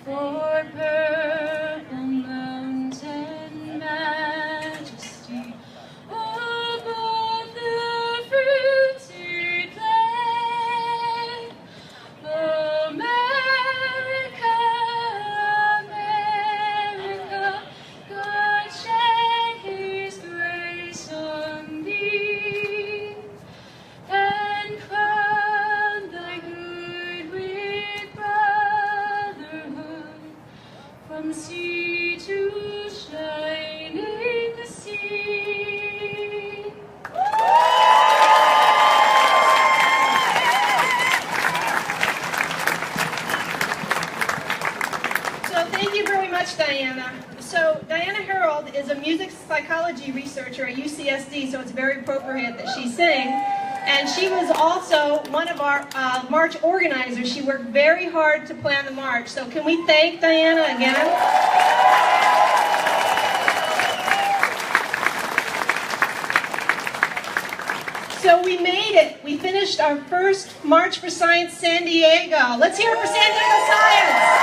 for purple mountain majesty, above the fruited plain. America, America, God shed His grace on thee, and crown thy good with brotherhood, from sea to shining sea. So thank you very much, Diana. So Diana Harold is a music psychology researcher at UCSD, so it's very appropriate that she sing. And she was also one of our march organizers. She worked very hard to plan the march. So can we thank Diana again? So we made it. We finished our first March for Science San Diego. Let's hear it for San Diego Science.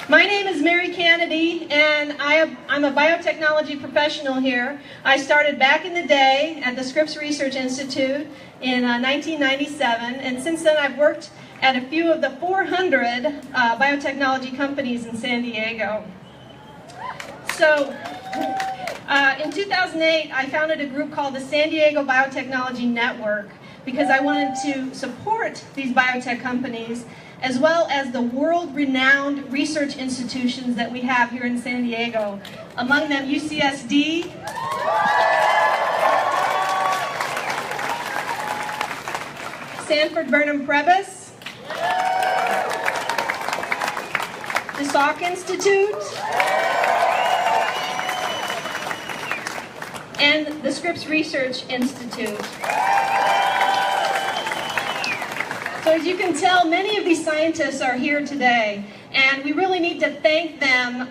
My name is Mary Kennedy, and I'm a biotechnology professional here. I started back in the day at the Scripps Research Institute in 1997, and since then I've worked at a few of the 400 biotechnology companies in San Diego. So in 2008, I founded a group called the San Diego Biotechnology Network because I wanted to support these biotech companies as well as the world-renowned research institutions that we have here in San Diego. Among them, UCSD, Sanford Burnham Prebys, the Salk Institute, and the Scripps Research Institute. So as you can tell, many of these scientists are here today, and we really need to thank them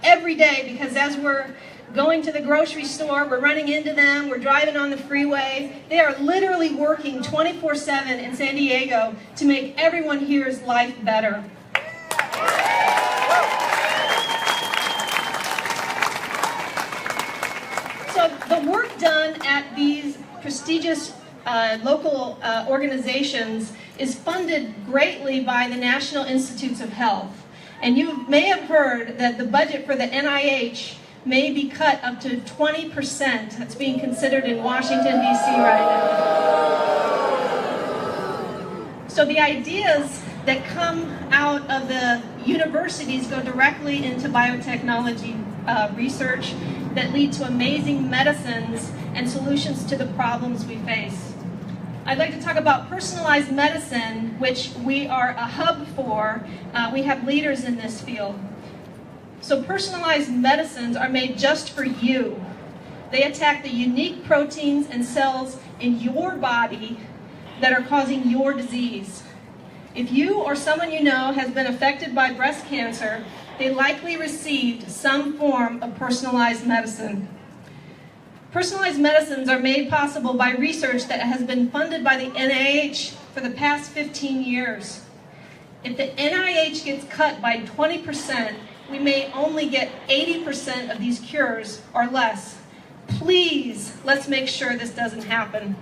every day, because as we're going to the grocery store, we're running into them, we're driving on the freeway. They are literally working 24/7 in San Diego to make everyone here's life better. So the work done at these prestigious local organizations is funded greatly by the National Institutes of Health. And you may have heard that the budget for the NIH may be cut up to 20%. That's being considered in Washington, D.C. right now. So the ideas that come out of the universities go directly into biotechnology research that lead to amazing medicines and solutions to the problems we face. I'd like to talk about personalized medicine, which we are a hub for. We have leaders in this field. So personalized medicines are made just for you. They attack the unique proteins and cells in your body that are causing your disease. If you or someone you know has been affected by breast cancer, they likely received some form of personalized medicine. Personalized medicines are made possible by research that has been funded by the NIH for the past 15 years. If the NIH gets cut by 20%, we may only get 80% of these cures or less. Please, let's make sure this doesn't happen.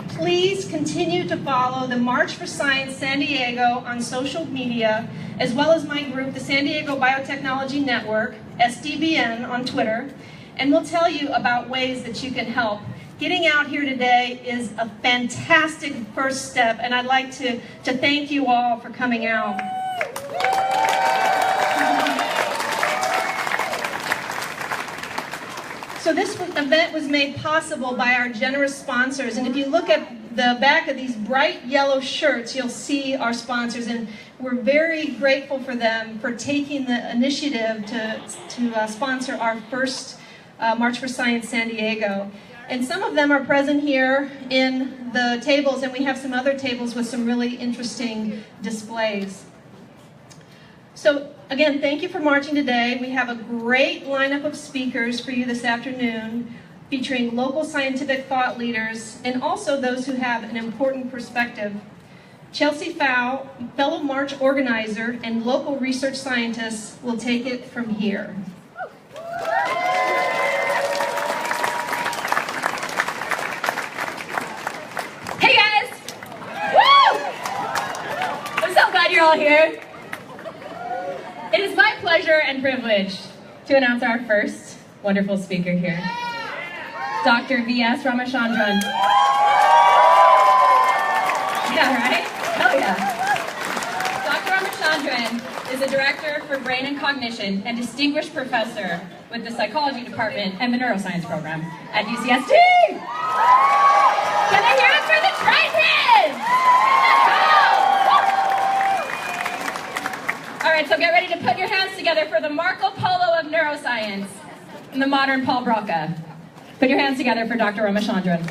Please continue to follow the March for Science San Diego on social media, as well as my group, the San Diego Biotechnology Network, SDBN, on Twitter, and we'll tell you about ways that you can help. Getting out here today is a fantastic first step, and I'd like to thank you all for coming out. So this event was made possible by our generous sponsors, and if you look at the back of these bright yellow shirts, you'll see our sponsors, and we're very grateful for them for taking the initiative to sponsor our first March for Science San Diego. And some of them are present here in the tables, and we have some other tables with some really interesting displays. So again, thank you for marching today. We have a great lineup of speakers for you this afternoon, featuring local scientific thought leaders and also those who have an important perspective. Chelsea Fow, fellow march organizer and local research scientist, will take it from here. Hey guys! Woo! I'm so glad you're all here. It is my pleasure and privilege to announce our first wonderful speaker here, Dr. V.S. Ramachandran. Yeah, right? Hell yeah. Dr. Ramachandran is a director for brain and cognition and distinguished professor with the psychology department and the neuroscience program at UCSD. Can I hear it for the Tritons? All right, so get ready to put your hands together for the Marco Polo of neuroscience and the modern Paul Broca. Put your hands together for Dr. Ramachandran.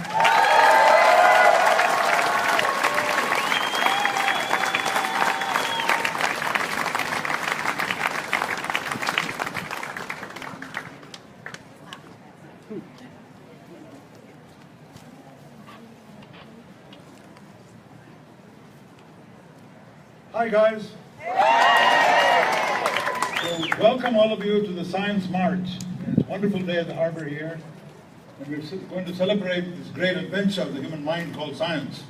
Hi guys. So welcome all of you to the Science March. It's a wonderful day at the harbor here, and we're going to celebrate this great adventure of the human mind called science.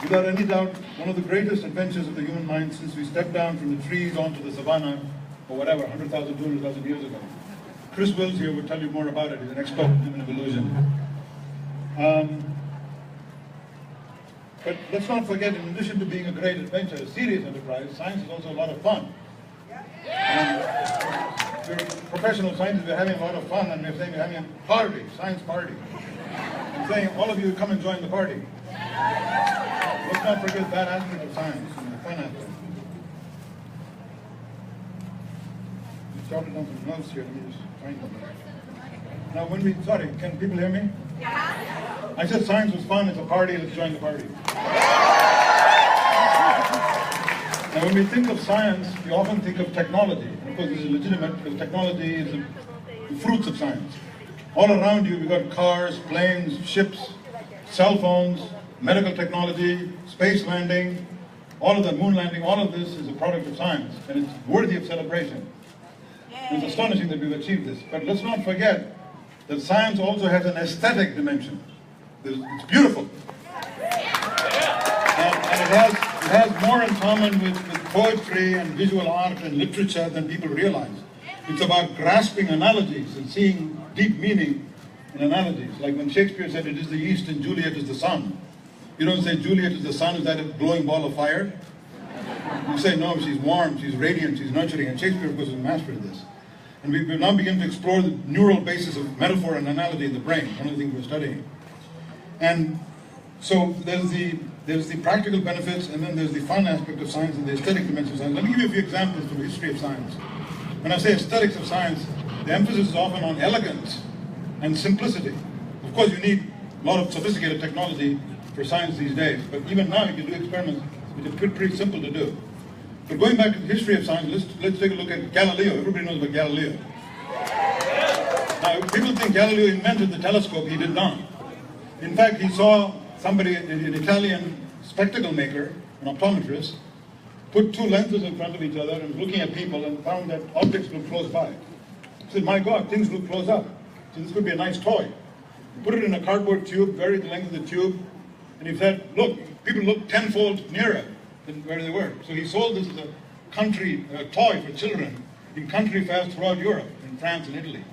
Without any doubt, one of the greatest adventures of the human mind since we stepped down from the trees onto the savannah, or whatever, 100,000, 200,000 years ago. Chris Wills here will tell you more about it. He's an expert in human evolution. But let's not forget, in addition to being a great adventure, a serious enterprise, science is also a lot of fun. And we're professional scientists, we're having a lot of fun, and we're saying we're having a party, science party. I'm saying all of you come and join the party. Let's not forget that aspect of science, and the fun aspect. We started on some notes here, let me just find them. Now sorry, can people hear me? Yeah. I said science was fun, it's a party, let's join the party. Now when we think of science, we often think of technology. Of course this is legitimate because technology is the fruits of science. All around you we've got cars, planes, ships, cell phones, medical technology, space landing, all of that, moon landing, all of this is a product of science and it's worthy of celebration. It's astonishing that we've achieved this, but let's not forget that science also has an aesthetic dimension. It's beautiful. And it has more in common with poetry and visual art and literature than people realize. It's about grasping analogies and seeing deep meaning in analogies. Like when Shakespeare said, it is the east and Juliet is the sun. You don't say Juliet is the sun, is that a glowing ball of fire? You say, no, she's warm, she's radiant, she's nurturing. And Shakespeare, of course, is a master of this. And we now begin to explore the neural basis of metaphor and analogy in the brain, one of the things we're studying. And so there's the practical benefits, and then there's the fun aspect of science and the aesthetic dimension of science. Let me give you a few examples from the history of science. When I say aesthetics of science, the emphasis is often on elegance and simplicity. Of course, you need a lot of sophisticated technology for science these days, but even now you can do experiments which are pretty simple to do. But going back to the history of science, let's take a look at Galileo. Everybody knows about Galileo. Now, people think Galileo invented the telescope. He did not. In fact, he saw somebody, an Italian spectacle maker, an optometrist, put two lenses in front of each other and was looking at people and found that objects looked close by. He said, my God, things look close up. So this could be a nice toy. He put it in a cardboard tube, varied the length of the tube, and he said, look, people look tenfold nearer than where they were. So he sold this as a country toy for children in country fairs throughout Europe, in France and Italy.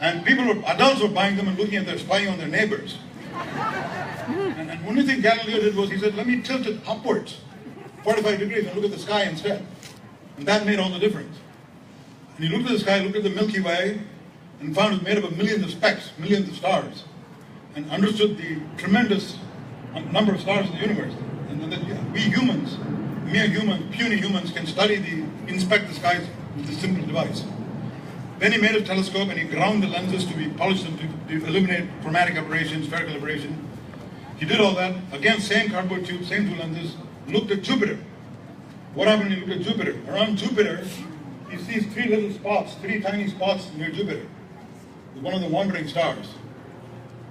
And adults were buying them and looking at their, spying on their neighbors. And one thing Galileo did was he said, let me tilt it upwards, 45 degrees, and look at the sky instead. And that made all the difference. And he looked at the sky, looked at the Milky Way, and found it was made up of millions of specks, millions of stars, and understood the tremendous number of stars in the universe. And that we humans, mere humans, puny humans, can inspect the skies with this simple device. Then he made a telescope and he ground the lenses to be polished and to eliminate chromatic aberration, spherical aberration. He did all that, again, same cardboard tube, same two lenses, looked at Jupiter. What happened when you look at Jupiter? Around Jupiter, he sees three little spots, three tiny spots near Jupiter. It's one of the wandering stars.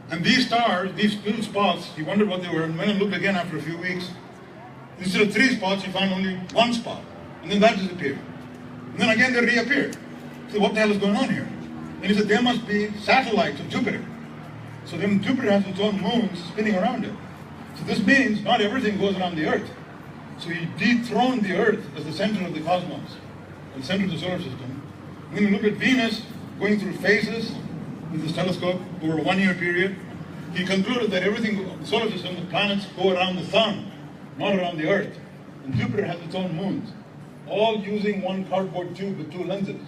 And these stars, these little spots, he wondered what they were, and went and looked again after a few weeks. Instead of three spots, he found only one spot. And then that disappeared. And then again they reappeared. So what the hell is going on here? And he said, there must be satellites of Jupiter. So then Jupiter has its own moons spinning around it. So this means not everything goes around the Earth. So he dethroned the Earth as the center of the cosmos, the center of the solar system. When you look at Venus going through phases with this telescope over a 1-year period, he concluded that everything in the solar system, the planets go around the sun, not around the Earth. And Jupiter has its own moons, all using one cardboard tube with two lenses.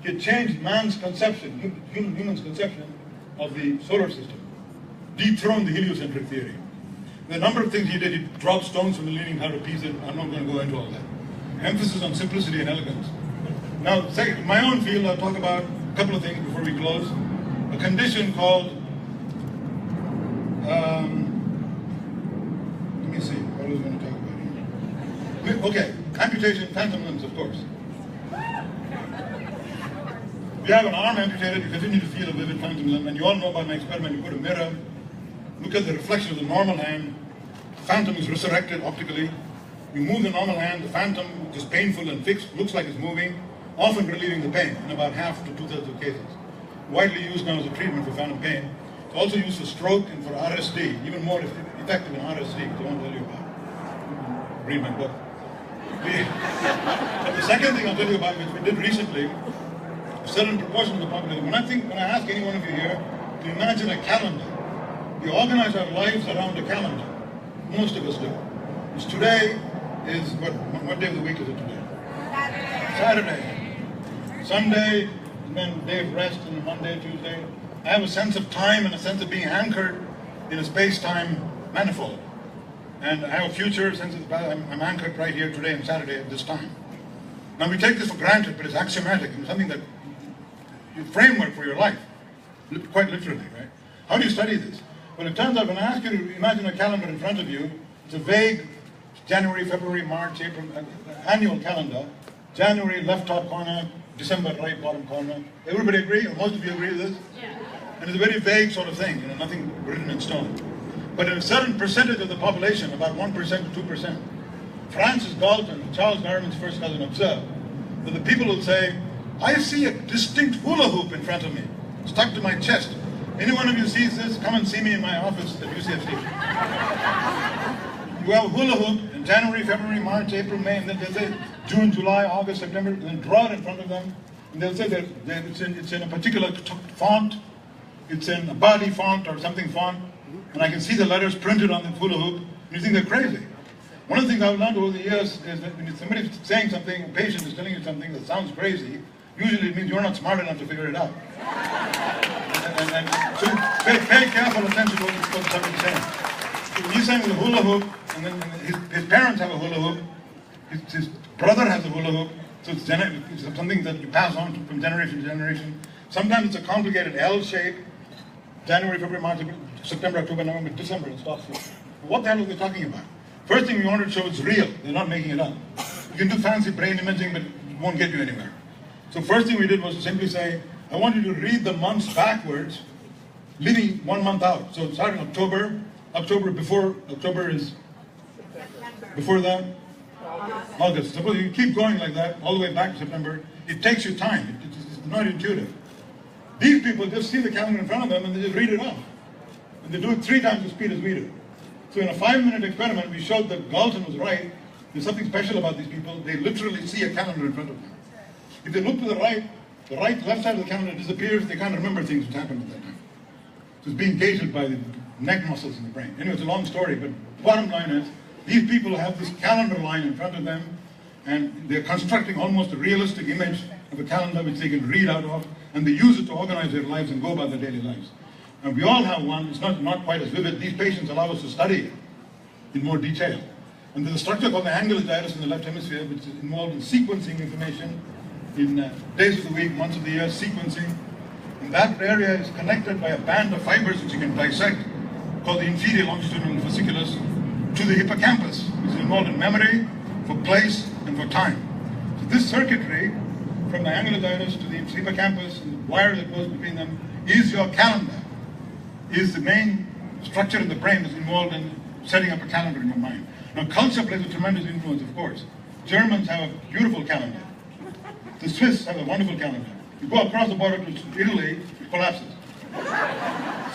He had changed man's conception, human's conception of the solar system, dethroned the heliocentric theory. The number of things he did, he dropped stones from the Leaning Tower of Pisa. I'm not going to go into all that. Emphasis on simplicity and elegance. Now, second, in my own field, I'll talk about a couple of things before we close. A condition called, let me see, what was I going to talk about here? Okay, amputation, phantom limbs, of course. If you have an arm amputated, you continue to feel a vivid phantom limb, and you all know about my experiment. You put a mirror, look at the reflection of the normal hand, the phantom is resurrected optically. You move the normal hand, the phantom, which is painful and fixed, looks like it's moving, often relieving the pain in about half to 2/3 of cases. Widely used now as a treatment for phantom pain. It's also used for stroke and for RSD, even more effective in RSD, which I won't tell you about. Read my book. But the second thing I'll tell you about, which we did recently, a certain proportion of the population, when I ask any one of you here to imagine a calendar, we organize our lives around a calendar. Most of us do. Because today is, what day of the week is it today? Saturday. Sunday, and then day of rest, and Monday, Tuesday. I have a sense of time and a sense of being anchored in a space-time manifold. And I have a future sense of, I'm anchored right here today and Saturday at this time. Now we take this for granted, but it's axiomatic and something that, your framework for your life, quite literally, right? How do you study this? Well, it turns out when I ask you to imagine a calendar in front of you, it's a vague January, February, March, April, annual calendar. January, left top corner, December, right bottom corner. Everybody agree, or most of you agree with this? Yeah. And it's a very vague sort of thing, nothing written in stone. But in a certain percentage of the population, about 1% to 2%, Francis Galton, Charles Darwin's first cousin, observed that the people will say, I see a distinct hula hoop in front of me, stuck to my chest. Any one of you sees this, come and see me in my office at UCFC. You have a hula hoop in January, February, March, April, May, and then they'll say June, July, August, September, and then draw it in front of them. And they'll say that it's in a particular font, it's in a body font or something font, and I can see the letters printed on the hula hoop, and you think they're crazy. One of the things I've learned over the years is that when somebody's saying something, a patient is telling you something that sounds crazy, usually it means you're not smart enough to figure it out. And so pay careful attention to what somebody's saying. So he's saying the hula hoop, and then his parents have a hula hoop, his brother has a hula hoop, so it's something that you pass on from generation to generation. Sometimes it's a complicated L shape, January, February, March, September, October, November, December, and stops here. What the hell are they talking about? First thing we wanted to show it's real. They're not making it up. You can do fancy brain imaging, but it won't get you anywhere. So first thing we did was to simply say, I want you to read the months backwards, leaving 1 month out. So starting October before October is before that? August. Suppose you keep going like that all the way back to September. It takes you time. It's not intuitive. These people just see the calendar in front of them and they just read it off. And they do it 3 times the speed as we do. So in a 5-minute experiment, we showed that Galton was right. There's something special about these people. They literally see a calendar in front of them. If they look to the right left side of the calendar disappears. They can't remember things that happened at that time. So it's being gated by the neck muscles in the brain. Anyway, it's a long story, but the bottom line is, these people have this calendar line in front of them, and they're constructing almost a realistic image of a calendar which they can read out of, and they use it to organize their lives and go about their daily lives. And we all have one. It's not quite as vivid. These patients allow us to study it in more detail. And there's a structure called the angular gyrus in the left hemisphere, which is involved in sequencing information in days of the week, months of the year, sequencing. And that area is connected by a band of fibers which you can dissect, called the inferior longitudinal fasciculus, to the hippocampus, which is involved in memory, for place, and for time. So this circuitry, from the angular gyrus to the hippocampus and the wire that goes between them, is your calendar, is the main structure in the brain that's involved in setting up a calendar in your mind. Now, culture plays a tremendous influence, of course. Germans have a beautiful calendar. The Swiss have a wonderful calendar. You go across the border to Italy, it collapses.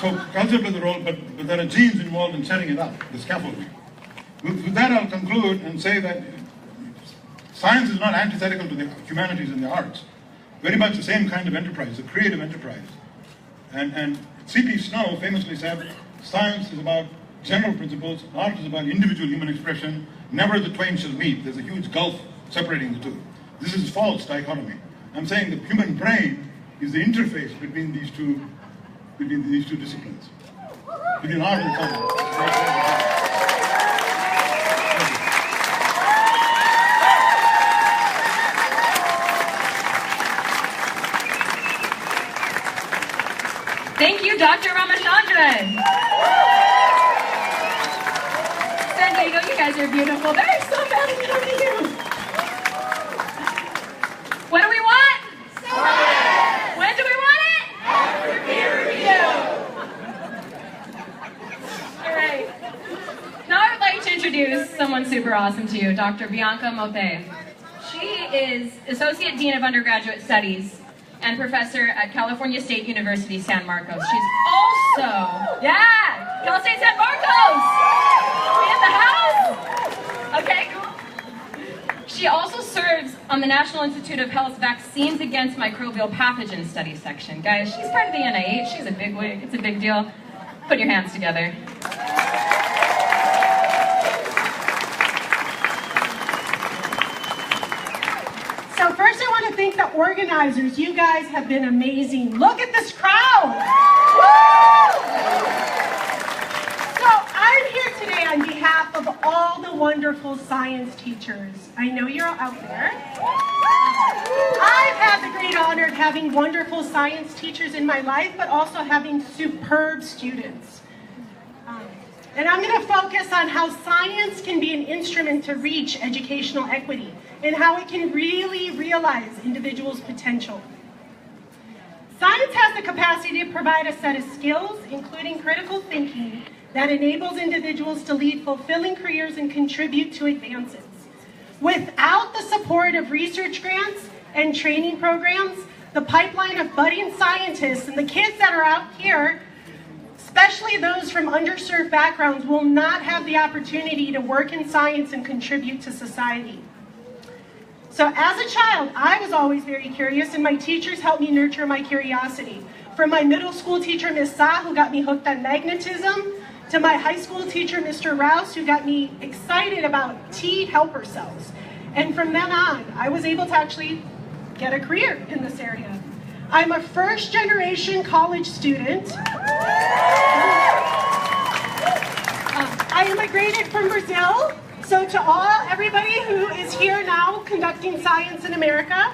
So culture plays a role, but there are genes involved in setting it up, the scaffolding. With that, I'll conclude and say that science is not antithetical to the humanities and the arts. Very much the same kind of enterprise, a creative enterprise. And C.P. Snow famously said, science is about general principles, art is about individual human expression, never the twain shall meet. There's a huge gulf separating the two. This is false dichotomy. I'm saying the human brain is the interface between these two disciplines, between art and science. Thank you, Dr. Ramachandran. San Diego, you guys are beautiful. They're so bad at coming to you. What do we want? Science. When do we want it? After peer review. All right. Now I would like to introduce someone super awesome to you, Dr. Bianca Mote. She is Associate Dean of Undergraduate Studies and professor at California State University, San Marcos. She's also, Cal State San Marcos! We in the house? Okay, cool. She also serves on the National Institute of Health's Vaccines Against Microbial Pathogens Studies section. Guys, she's part of the NIH. She's a big wig. It's a big deal. Put your hands together. So first I want to thank the organizers. You guys have been amazing. Look at this crowd. Woo! So I'm here today on behalf of all the wonderful science teachers. I know you're all out there. I've had the great honor of having wonderful science teachers in my life, but also having superb students. And I'm going to focus on how science can be an instrument to reach educational equity and how it can really realize individuals' potential. Science has the capacity to provide a set of skills, including critical thinking, that enables individuals to lead fulfilling careers and contribute to advances. Without the support of research grants and training programs, the pipeline of budding scientists and the kids that are out here, especially those from underserved backgrounds, will not have the opportunity to work in science and contribute to society. So as a child, I was always very curious, and my teachers helped me nurture my curiosity. From my middle school teacher, Miss Sa, who got me hooked on magnetism, to my high school teacher, Mr. Rouse, who got me excited about T helper cells. And from then on, I was able to actually get a career in this area. I'm a first-generation college student. I immigrated from Brazil. So to everybody who is here now conducting science in America,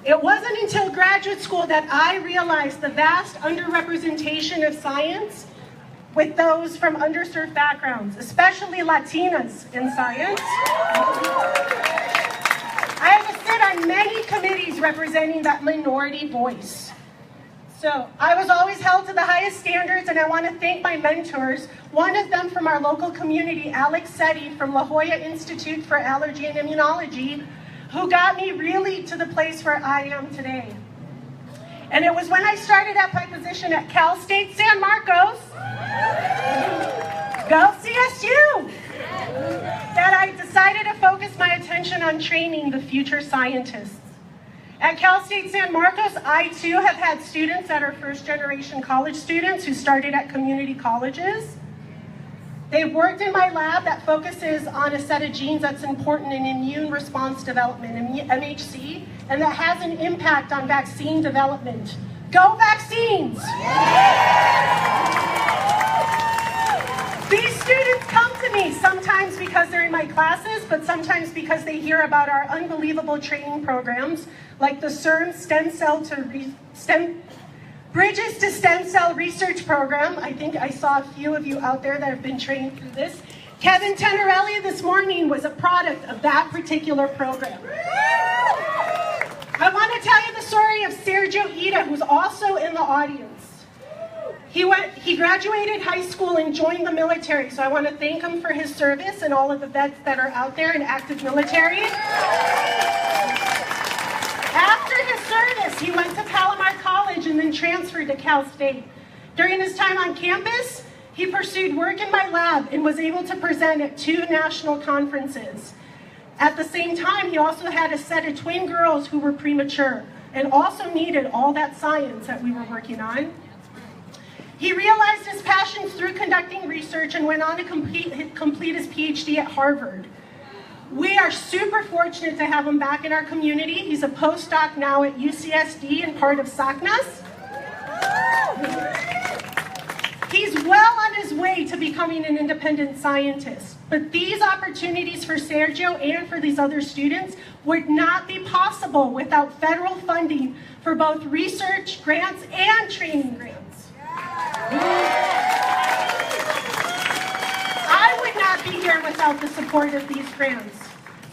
it wasn't until graduate school that I realized the vast underrepresentation of science with those from underserved backgrounds, especially Latinas in science. I had to sit on many committees representing that minority voice. So I was always held to the highest standards, and I want to thank my mentors. One of them from our local community, Alex Setti from La Jolla Institute for Allergy and Immunology, who got me really to the place where I am today. And it was when I started at my position at Cal State San Marcos, go CSU, that I decided to focus my attention on training the future scientists. At Cal State San Marcos, I too have had students that are first-generation college students who started at community colleges. They've worked in my lab that focuses on a set of genes that's important in immune response development, MHC, and that has an impact on vaccine development. Go vaccines! These students come to me sometimes because they're in my classes, but sometimes because they hear about our unbelievable training programs, like the CERN Bridges to Stem Cell Research Program. I think I saw a few of you out there that have been trained through this. Kevin Tenorelli this morning was a product of that particular program. I want to tell you the story of Sergio Ida, who's also in the audience. He graduated high school and joined the military, so I want to thank him for his service and all of the vets that are out there in active military. After his service, he went to Palomar College and then transferred to Cal State. During his time on campus, he pursued work in my lab and was able to present at 2 national conferences. At the same time, he also had a set of twin girls who were premature and also needed all that science that we were working on. He realized his passions through conducting research and went on to complete his PhD at Harvard. We are super fortunate to have him back in our community. He's a postdoc now at UCSD and part of SACNAS. He's well on his way to becoming an independent scientist, but these opportunities for Sergio and for these other students would not be possible without federal funding for both research grants and training grants. I would not be here without the support of these grants.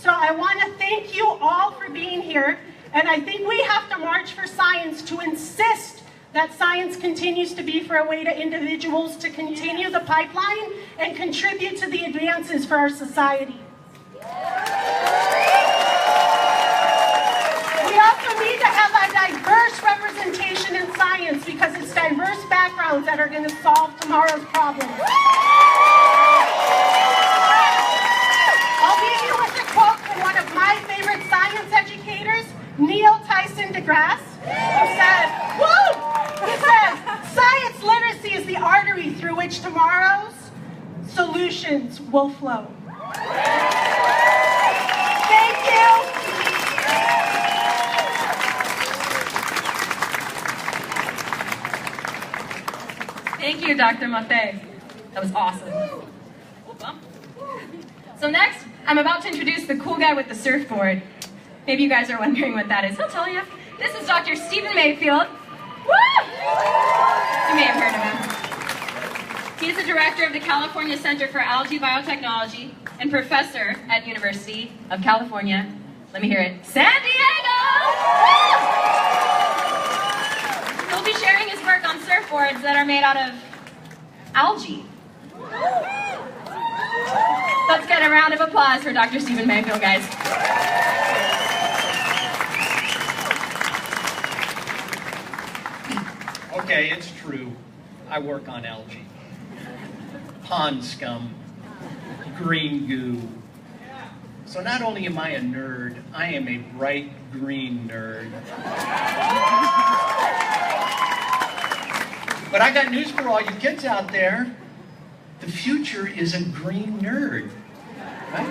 So I want to thank you all for being here, and I think we have to march for science to insist that science continues to be for a way to individuals to continue the pipeline and contribute to the advances for our society. We also need to have a diverse representation in science because it's diverse backgrounds that are going to solve tomorrow's problems. I'll leave you with a quote from one of my favorite science educators, Neil Tyson deGrasse, who said, he says, science literacy is the artery through which tomorrow's solutions will flow. Thank you. Thank you, Dr. Maffei. That was awesome. So next, I'm about to introduce the cool guy with the surfboard. Maybe you guys are wondering what that is. He'll tell you. This is Dr. Stephen Mayfield. Woo! You may have heard of him. He's the director of the California Center for Algae Biotechnology and professor at University of California. Let me hear it. San Diego! Woo! He'll be sharing his work on surfboards that are made out of algae. Let's get a round of applause for Dr. Stephen Mayfield, guys. Okay, it's true. I work on algae. Pond scum. Green goo. So not only am I a nerd, I am a bright green nerd. But I got news for all you kids out there. The future is a green nerd. Right?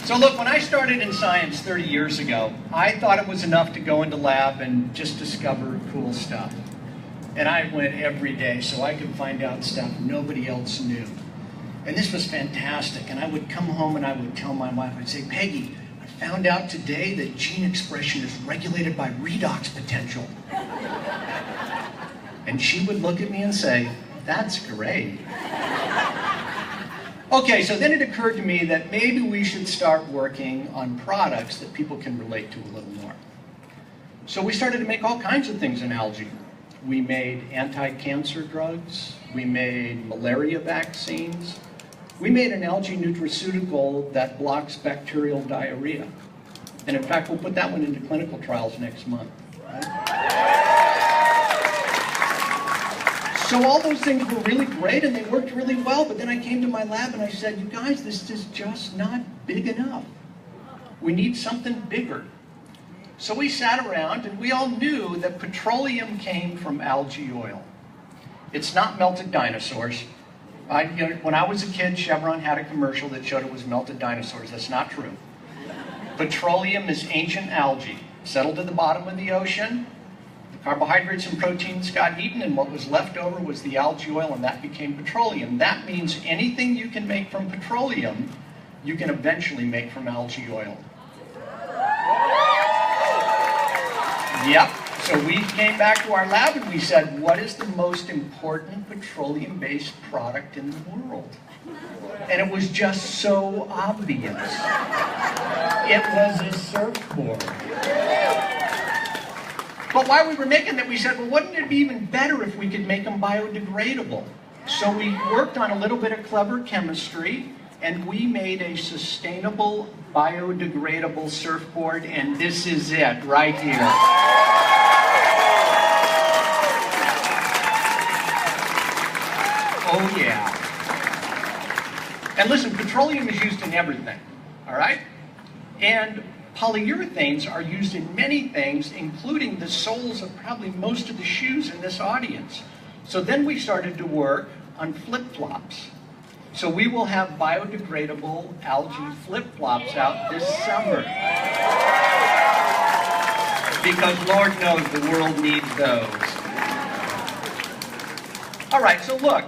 So look, when I started in science 30 years ago, I thought it was enough to go into lab and just discover cool stuff. And I went every day so I could find out stuff nobody else knew. And this was fantastic. And I would come home and I would tell my wife, I'd say, Peggy, I found out today that gene expression is regulated by redox potential. And she would look at me and say, that's great. Okay, so then it occurred to me that maybe we should start working on products that people can relate to a little more. So we started to make all kinds of things in algae. We made anti-cancer drugs. We made malaria vaccines. We made an algae nutraceutical that blocks bacterial diarrhea. And in fact, we'll put that one into clinical trials next month. Right? So all those things were really great and they worked really well, but then I came to my lab and I said, you guys, this is just not big enough. We need something bigger. So we sat around and we all knew that petroleum came from algae oil. It's not melted dinosaurs. When I was a kid, Chevron had a commercial that showed it was melted dinosaurs. That's not true. Petroleum is ancient algae, settled at the bottom of the ocean. Carbohydrates and proteins got eaten, and what was left over was the algae oil, and that became petroleum. That means anything you can make from petroleum, you can eventually make from algae oil. Yep. So we came back to our lab and we said, what is the most important petroleum-based product in the world? And it was just so obvious. It was a surfboard. But while we were making that, we said, well, wouldn't it be even better if we could make them biodegradable? So we worked on a little bit of clever chemistry, and we made a sustainable, biodegradable surfboard, and this is it right here. Oh, yeah. And listen, petroleum is used in everything, all right? And polyurethanes are used in many things, including the soles of probably most of the shoes in this audience. So then we started to work on flip-flops. So we will have biodegradable algae flip-flops out this summer. Because Lord knows the world needs those. All right, so look.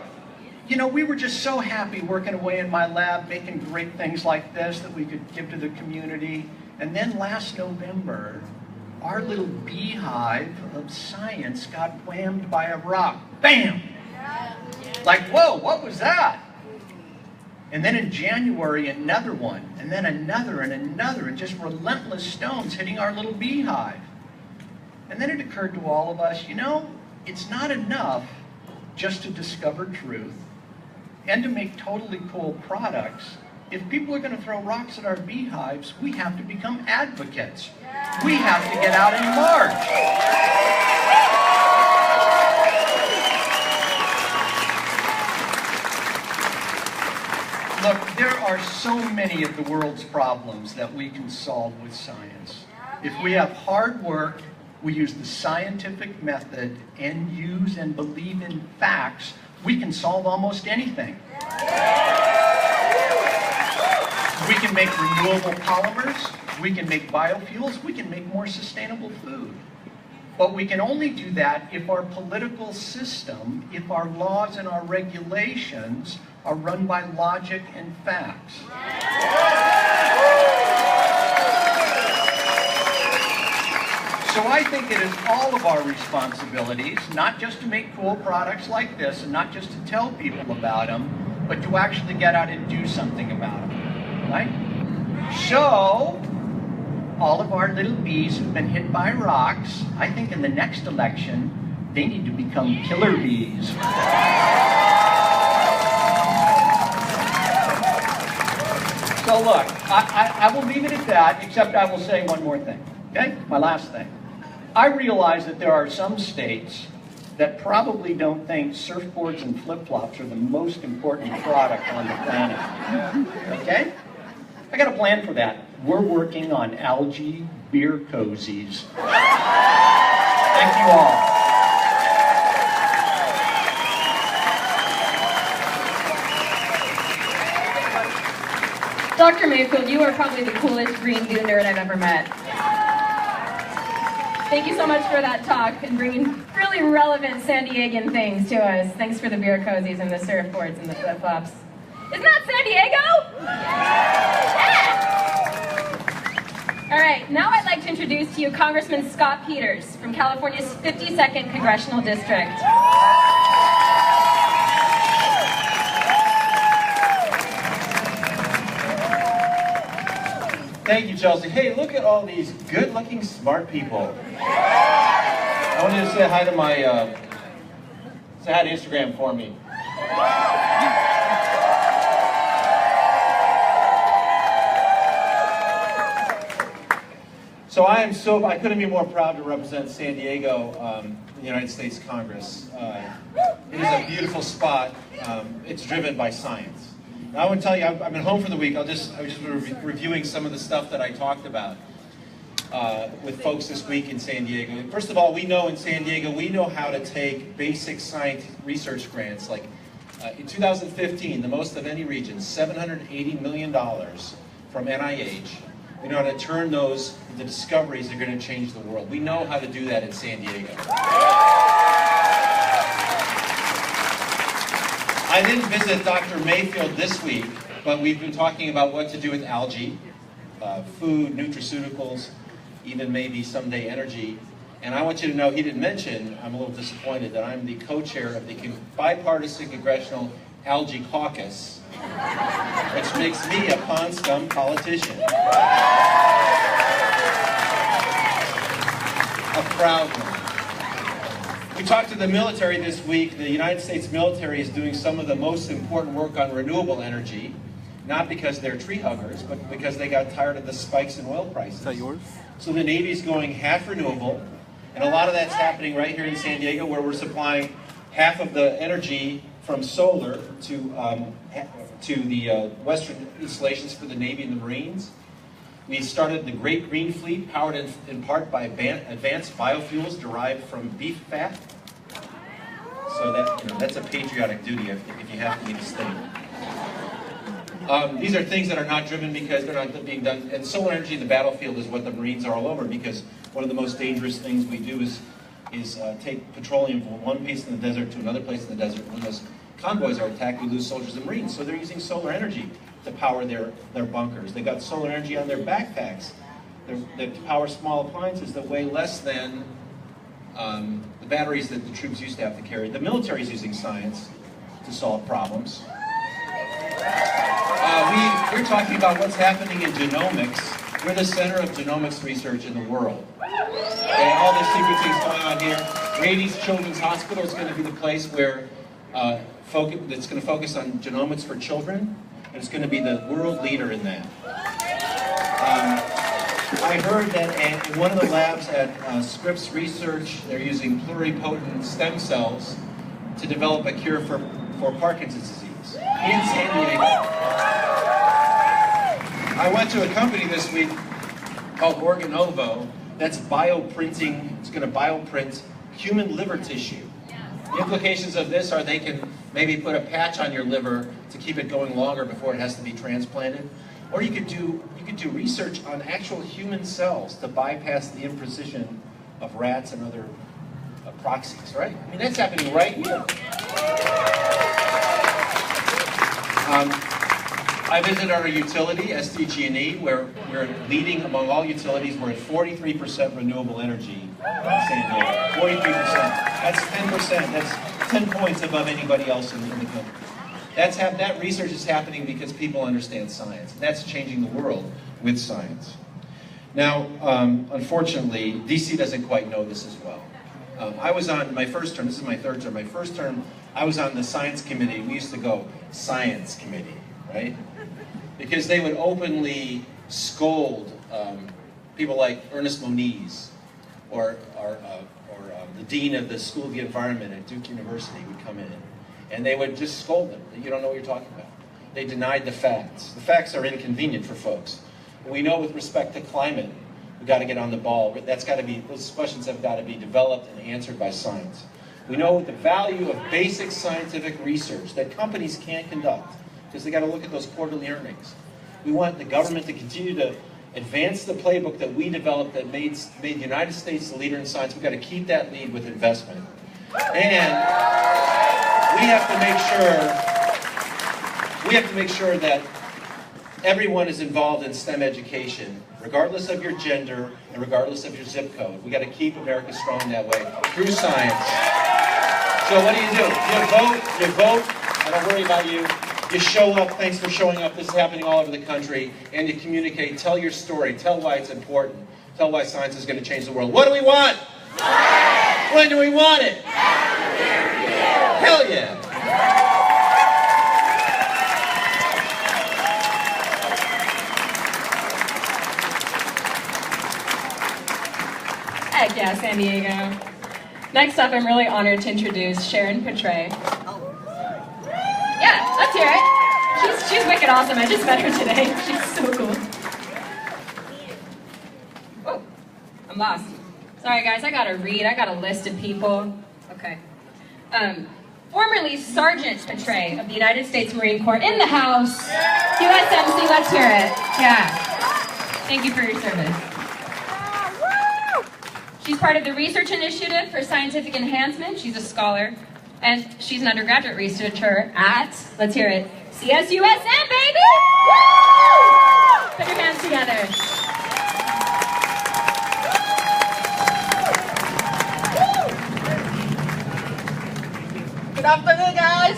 You know, we were just so happy working away in my lab, making great things like this that we could give to the community. And then last November, our little beehive of science got whammed by a rock. Bam! Like, whoa, what was that? And then in January, another one, and then another and another, and just relentless stones hitting our little beehive. And then it occurred to all of us, you know, it's not enough just to discover truth and to make totally cool products. If people are going to throw rocks at our beehives, we have to become advocates. We have to get out and march. Look, there are so many of the world's problems that we can solve with science. If we have hard work, we use the scientific method, and use and believe in facts, we can solve almost anything. We can make renewable polymers, we can make biofuels, we can make more sustainable food. But we can only do that if our political system, if our laws and our regulations are run by logic and facts. So I think it is all of our responsibilities, not just to make cool products like this, and not just to tell people about them, but to actually get out and do something about them, right? So, all of our little bees who've been hit by rocks, I think in the next election, they need to become killer bees. So look, I will leave it at that, except I will say one more thing, okay? My last thing. I realize that there are some states that probably don't think surfboards and flip-flops are the most important product on the planet, okay? I got a plan for that. We're working on algae beer cozies. Thank you all. Dr. Mayfield, you are probably the coolest green goo nerd I've ever met. Thank you so much for that talk and bringing really relevant San Diegan things to us. Thanks for the beer cozies and the surfboards and the flip-flops. Isn't that San Diego? Yeah! All right, now I'd like to introduce to you Congressman Scott Peters from California's 52nd Congressional District. Thank you, Chelsea. Hey, look at all these good-looking, smart people. I want you to say hi to my, say hi to Instagram for me. So I couldn't be more proud to represent San Diego in the United States Congress. It is a beautiful spot. It's driven by science. Now, I want to tell you, I've been home for the week. I was just reviewing some of the stuff that I talked about with folks this week in San Diego. First of all, we know in San Diego, we know how to take basic science research grants. Like in 2015, the most of any region, $780 million from NIH. We know how to turn those into discoveries that are going to change the world. We know how to do that in San Diego. I didn't visit Dr. Mayfield this week, but we've been talking about what to do with algae, food, nutraceuticals, even maybe someday energy. And I want you to know, he didn't mention, I'm a little disappointed, that I'm the co-chair of the Bipartisan Congressional Algae Caucus, which makes me a pond scum politician. A proud one. We talked to the military this week. The United States military is doing some of the most important work on renewable energy, not because they're tree huggers, but because they got tired of the spikes in oil prices. Is that yours? So the Navy's going half renewable, and a lot of that's happening right here in San Diego, where we're supplying half of the energy from solar to the Western installations for the Navy and the Marines. We started the Great Green Fleet, powered in part by advanced biofuels derived from beef fat. So that's a patriotic duty if you have to be this thing. These are things that are not driven because they're not being done. And solar energy in the battlefield is what the Marines are all over, because one of the most dangerous things we do is take petroleum from one place in the desert to another place in the desert. When those convoys are attacked, we lose soldiers and Marines. So they're using solar energy to power their bunkers. They've got solar energy on their backpacks to power small appliances that weigh less than the batteries that the troops used to have to carry. The military is using science to solve problems. We're talking about what's happening in genomics. We're the center of genomics research in the world. Okay, all the secret things going on here. Rady's Children's Hospital is going to be the place where it's going to focus on genomics for children, and it's going to be the world leader in that. I heard that in one of the labs at Scripps Research, they're using pluripotent stem cells to develop a cure for Parkinson's disease in San Diego. I went to a company this week called Organovo that's bioprinting. It's going to bioprint human liver tissue. The implications of this are they can maybe put a patch on your liver to keep it going longer before it has to be transplanted. Or you could do research on actual human cells to bypass the imprecision of rats and other proxies, right? I mean, that's happening right here. I visited our utility, SDG&E, where we're leading among all utilities. We're at 43% renewable energy in San Diego. 43%. That's 10%. That's 10 points above anybody else in the country. That research is happening because people understand science. That's changing the world with science. Now, unfortunately, DC doesn't quite know this as well. I was on my first term. This is my third term. My first term, I was on the science committee. We used to go science committee, right? Because they would openly scold people like Ernest Moniz or the dean of the School of the Environment at Duke University would come in, and they would just scold them. You don't know what you're talking about. They denied the facts. The facts are inconvenient for folks. And we know with respect to climate, we've got to get on the ball. Those questions have got to be developed and answered by science. We know the value of basic scientific research that companies can't conduct because they got to look at those quarterly earnings. We want the government to continue to advance the playbook that we developed that made the United States the leader in science. We've got to keep that lead with investment. And we have to make sure that everyone is involved in STEM education, regardless of your gender and regardless of your zip code. We got to keep America strong that way through science. So what do? You vote, I don't worry about you. You show up, thanks for showing up, this is happening all over the country, and you communicate, tell your story, tell why it's important, tell why science is going to change the world. What do we want? Science! When do we want it? Hell yeah! Heck yeah, San Diego. Next up, I'm really honored to introduce Sharon Petray. Yeah, let's hear it. She's wicked awesome. I just met her today. She's so cool. Oh, I'm lost. Sorry guys, I gotta read. I got a list of people. Okay. Formerly Sergeant Petray of the United States Marine Corps in the house. USMC, let's hear it. Yeah. Thank you for your service. She's part of the Research Initiative for Scientific Enhancement. She's a scholar. And she's an undergraduate researcher at, let's hear it, CSUSM, baby! Woo! Put your hands together. afternoon, guys.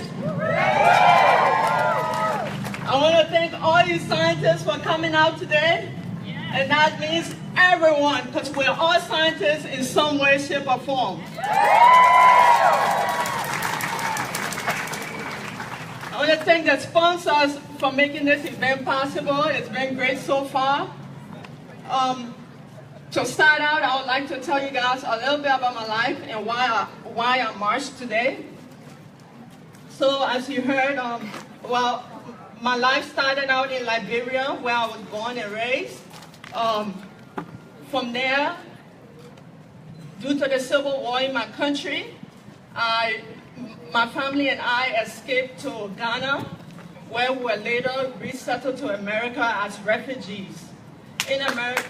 I want to thank all you scientists for coming out today. And that means everyone, because we're all scientists in some way, shape, or form. I want to thank the sponsors for making this event possible. It's been great so far. To start out, I would like to tell you guys a little bit about my life and why I marched today. So as you heard, well, my life started out in Liberia, where I was born and raised. From there, due to the civil war in my country, my family and I escaped to Ghana, where we were later resettled to America as refugees. In America,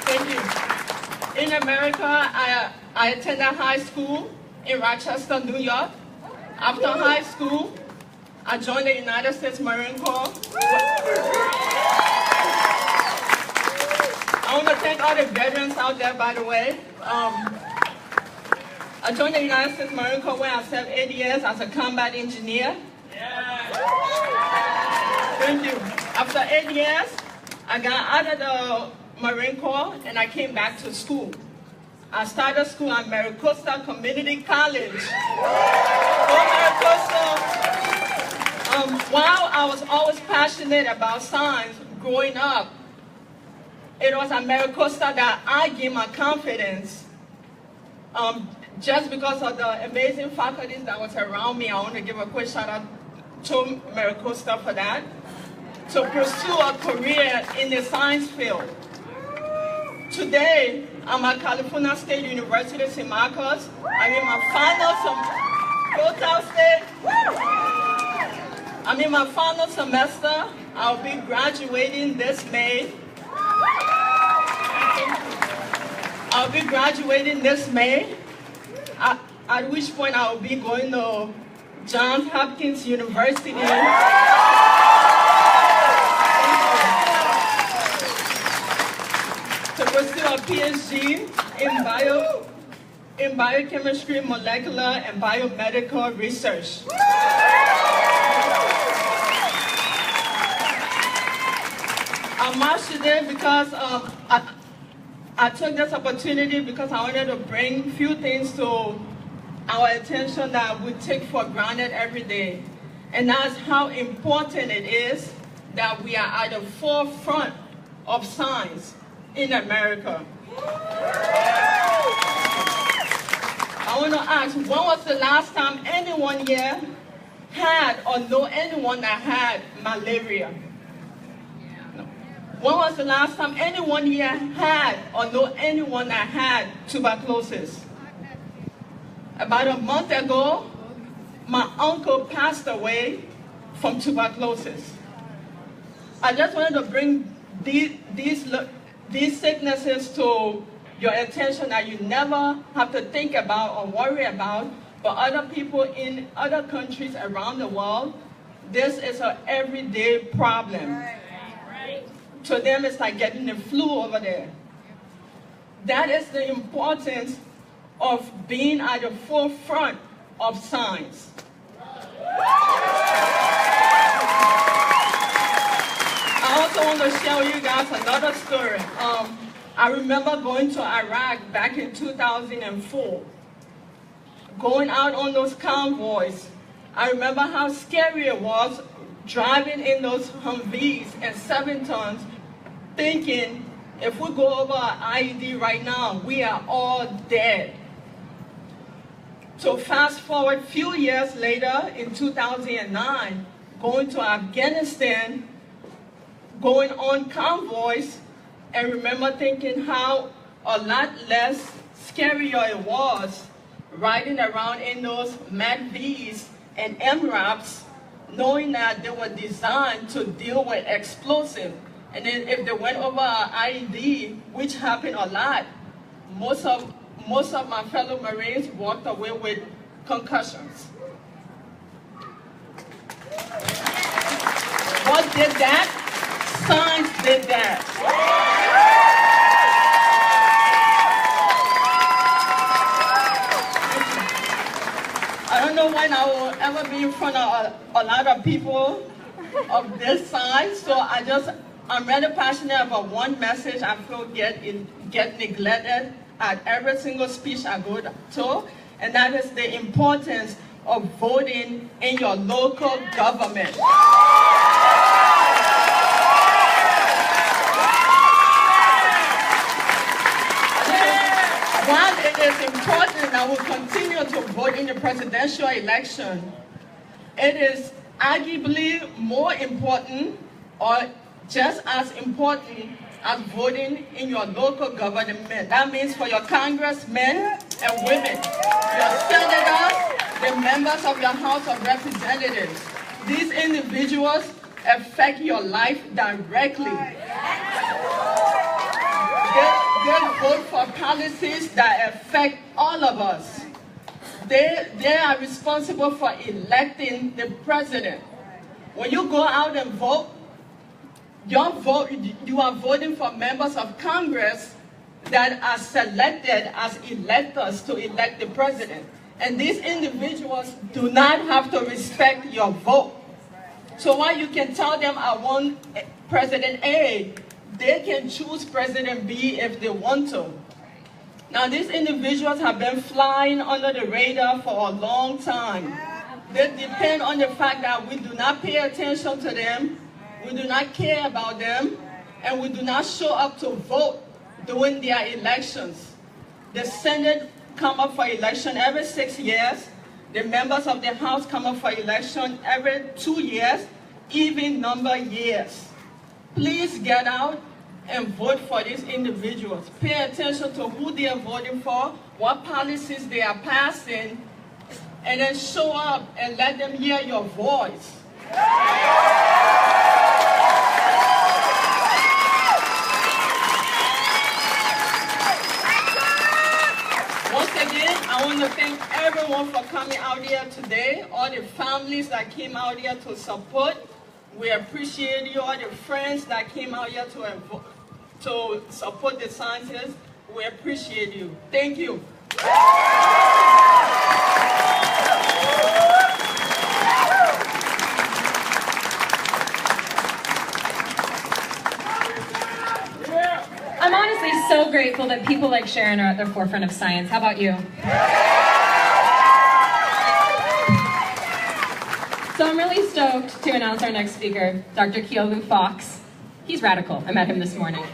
thank you. In America, I attended high school in Rochester, New York. After high school, I joined the United States Marine Corps. I want to thank all the veterans out there, by the way. I joined the United States Marine Corps where I served 8 years as a combat engineer. Thank you. After 8 years, I got out of the Marine Corps and I came back to school. I started school at Maricosta Community College. While I was always passionate about science growing up, it was at Maricosta that I gained my confidence. Just because of the amazing faculties that was around me, I want to give a quick shout out to Maricosta for that, to pursue a career in the science field. Today, I'm at California State University, St. Marcos. I'm in my final semester. I'll be graduating this May. At which point I will be going to Johns Hopkins University to pursue a PhD in biochemistry, molecular, and biomedical research. I marched today because I took this opportunity because I wanted to bring a few things to our attention that we take for granted every day. And that's how important it is that we are at the forefront of science in America. I want to ask, when was the last time anyone here had or know anyone that had malaria? When was the last time anyone here had or know anyone that had tuberculosis? About a month ago, my uncle passed away from tuberculosis. I just wanted to bring these sicknesses to your attention that you never have to think about or worry about, but other people in other countries around the world, this is an everyday problem. To them, it's like getting the flu over there. That is the importance of being at the forefront of science. I also want to share with you guys another story. I remember going to Iraq back in 2004, going out on those convoys. I remember how scary it was driving in those Humvees and 7 tons, thinking if we go over an IED right now, we are all dead. So fast forward a few years later, in 2009, going to Afghanistan, going on convoys, and remember thinking how a lot less scarier it was riding around in those MAC-Vs and MRAPs, knowing that they were designed to deal with explosive. And then if they went over an IED, which happened a lot, most of my fellow Marines walked away with concussions. What did that? Science did that. in front of a lot of people of this size, so I'm really passionate about one message I feel get neglected at every single speech I go to, and that is the importance of voting in your local government. While it is important that we continue to vote in the presidential election, it is arguably more important or just as important as voting in your local government. That means for your congressmen and women, your senators, the members of your House of Representatives. These individuals affect your life directly. They vote for policies that affect all of us. They are responsible for electing the president. When you go out and vote, you are voting for members of Congress that are selected as electors to elect the president. And these individuals do not have to respect your vote. So while you can tell them, I want President A, they can choose President B if they want to. Now, these individuals have been flying under the radar for a long time. They depend on the fact that we do not pay attention to them, we do not care about them, and we do not show up to vote during their elections. The Senate come up for election every 6 years. The members of the House come up for election every 2 years, even number years. Please get out and vote for these individuals. Pay attention to who they are voting for, what policies they are passing, and then show up and let them hear your voice. Once again, I want to thank everyone for coming out here today, all the families that came out here to support. We appreciate you, all the friends that came out here to support the scientists. We appreciate you. Thank you. I'm honestly so grateful that people like Sharon are at the forefront of science. How about you? So I'm really stoked to announce our next speaker, Dr. Keolu Fox. He's radical. I met him this morning.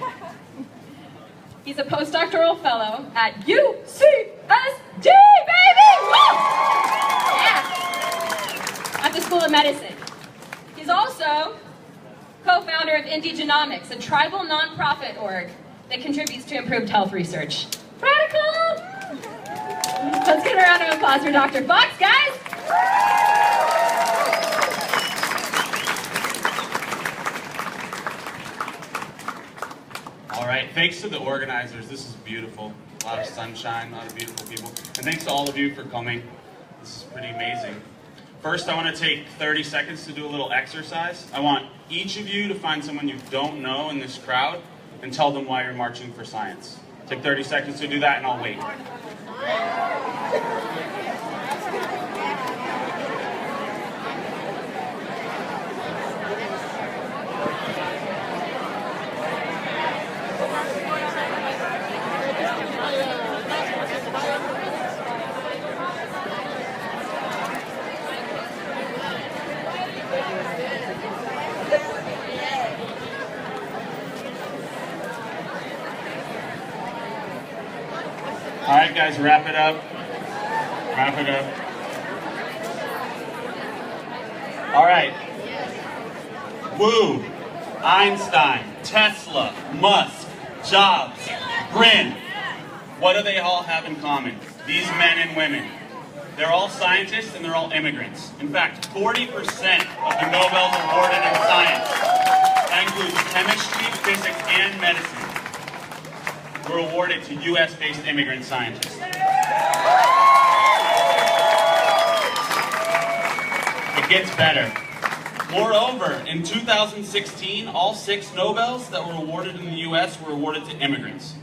He's a postdoctoral fellow at UCSD, baby! Woo! Yeah! At the School of Medicine. He's also co-founder of Indigenomics, a tribal nonprofit org that contributes to improved health research. Radical! Let's get a round of applause for Dr. Fox, guys! All right, thanks to the organizers. This is beautiful. A lot of sunshine, a lot of beautiful people. And thanks to all of you for coming. This is pretty amazing. First, I want to take 30 seconds to do a little exercise. I want each of you to find someone you don't know in this crowd and tell them why you're marching for science. Take 30 seconds to do that, and I'll wait. All right, guys, wrap it up. Wrap it up. All right. Wu, Einstein, Tesla, Musk, Jobs, Brin. What do they all have in common? These men and women. They're all scientists and they're all immigrants. In fact, 40% of the Nobels awarded in science, that includes chemistry, physics, and medicine, were awarded to US-based immigrant scientists. It gets better. Moreover, in 2016, all 6 Nobels that were awarded in the US were awarded to immigrants.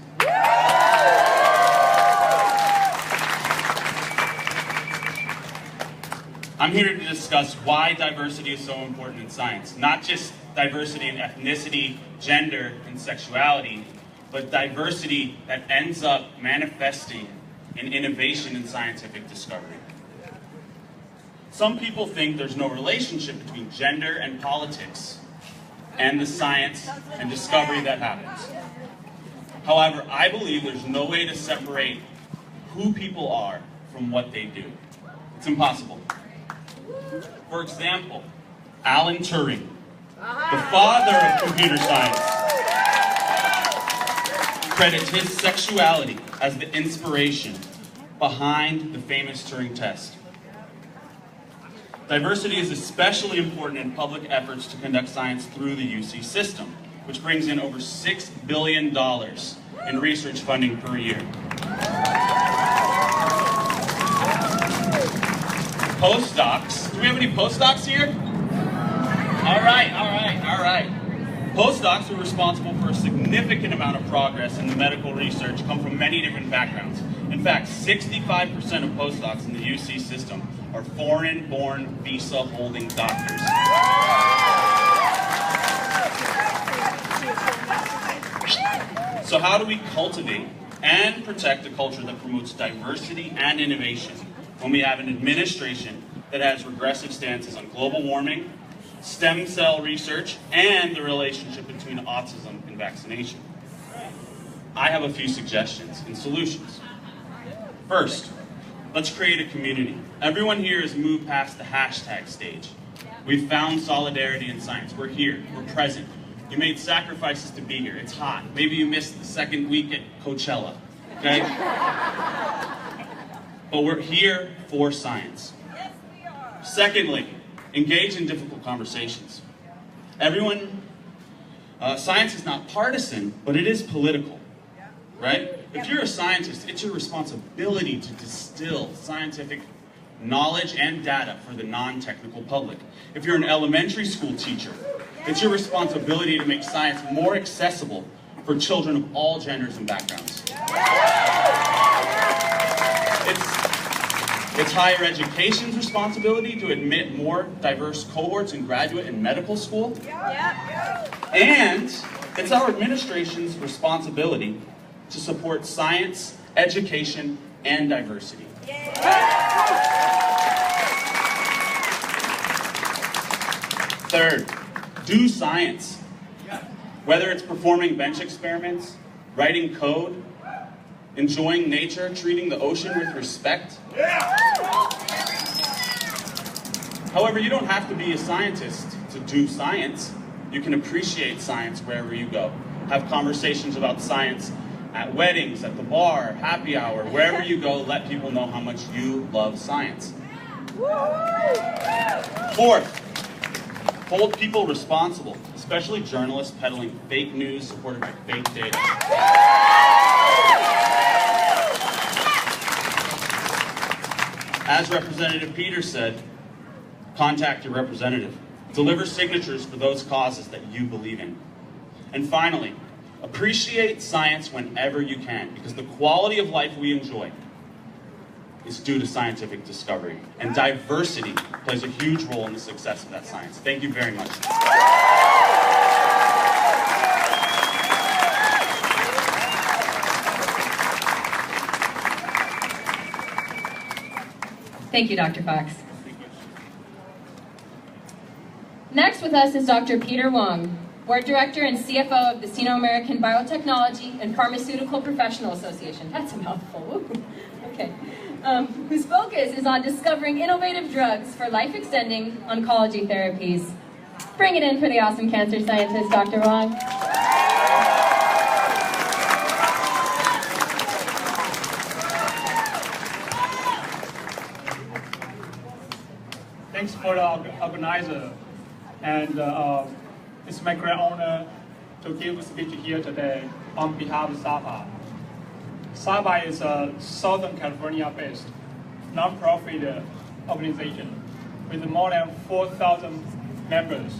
I'm here to discuss why diversity is so important in science. Not just diversity in ethnicity, gender, and sexuality, but diversity that ends up manifesting in innovation in scientific discovery. Some people think there's no relationship between gender and politics and the science and discovery that happens. However, I believe there's no way to separate who people are from what they do. It's impossible. For example, Alan Turing, the father of computer science, credits his sexuality as the inspiration behind the famous Turing test. Diversity is especially important in public efforts to conduct science through the UC system, which brings in over $6 billion in research funding per year. Postdocs. Do we have any postdocs here? All right. Postdocs are responsible for a significant amount of progress in the medical research, come from many different backgrounds. In fact, 65% of postdocs in the UC system are foreign-born, visa-holding doctors. So how do we cultivate and protect a culture that promotes diversity and innovation when we have an administration that has regressive stances on global warming, stem cell research, and the relationship between autism and vaccination? I have a few suggestions and solutions. First, let's create a community. Everyone here has moved past the hashtag stage. We've found solidarity in science. We're here, we're present. You made sacrifices to be here. It's hot. Maybe you missed the second week at Coachella, okay? But we're here for science. Secondly, engage in difficult conversations. Science is not partisan, but it is political, right? If you're a scientist, it's your responsibility to distill scientific knowledge and data for the non-technical public. If you're an elementary school teacher, it's your responsibility to make science more accessible for children of all genders and backgrounds. It's higher education's responsibility to admit more diverse cohorts in graduate and medical school. And it's our administration's responsibility to support science, education, and diversity. Third, do science. Whether it's performing bench experiments, writing code, enjoying nature, treating the ocean with respect. However, you don't have to be a scientist to do science. You can appreciate science wherever you go. Have conversations about science at weddings, at the bar, happy hour, wherever you go, let people know how much you love science. Fourth, hold people responsible, especially journalists peddling fake news supported by fake data. As Representative Peters said, contact your representative. Deliver signatures for those causes that you believe in. And finally, appreciate science whenever you can, because the quality of life we enjoy is due to scientific discovery. And diversity plays a huge role in the success of that science. Thank you very much. Thank you, Dr. Fox. Next with us is Dr. Peter Wong, Board Director and CFO of the Sino-American Biotechnology and Pharmaceutical Professional Association. That's a mouthful. Okay. Whose focus is on discovering innovative drugs for life-extending oncology therapies. Bring it in for the awesome cancer scientist, Dr. Wong. Thanks for the organizer, and it's my great honor to give a speech here today on behalf of SABA. SABA is a Southern California-based non-profit organization with more than 4,000 members.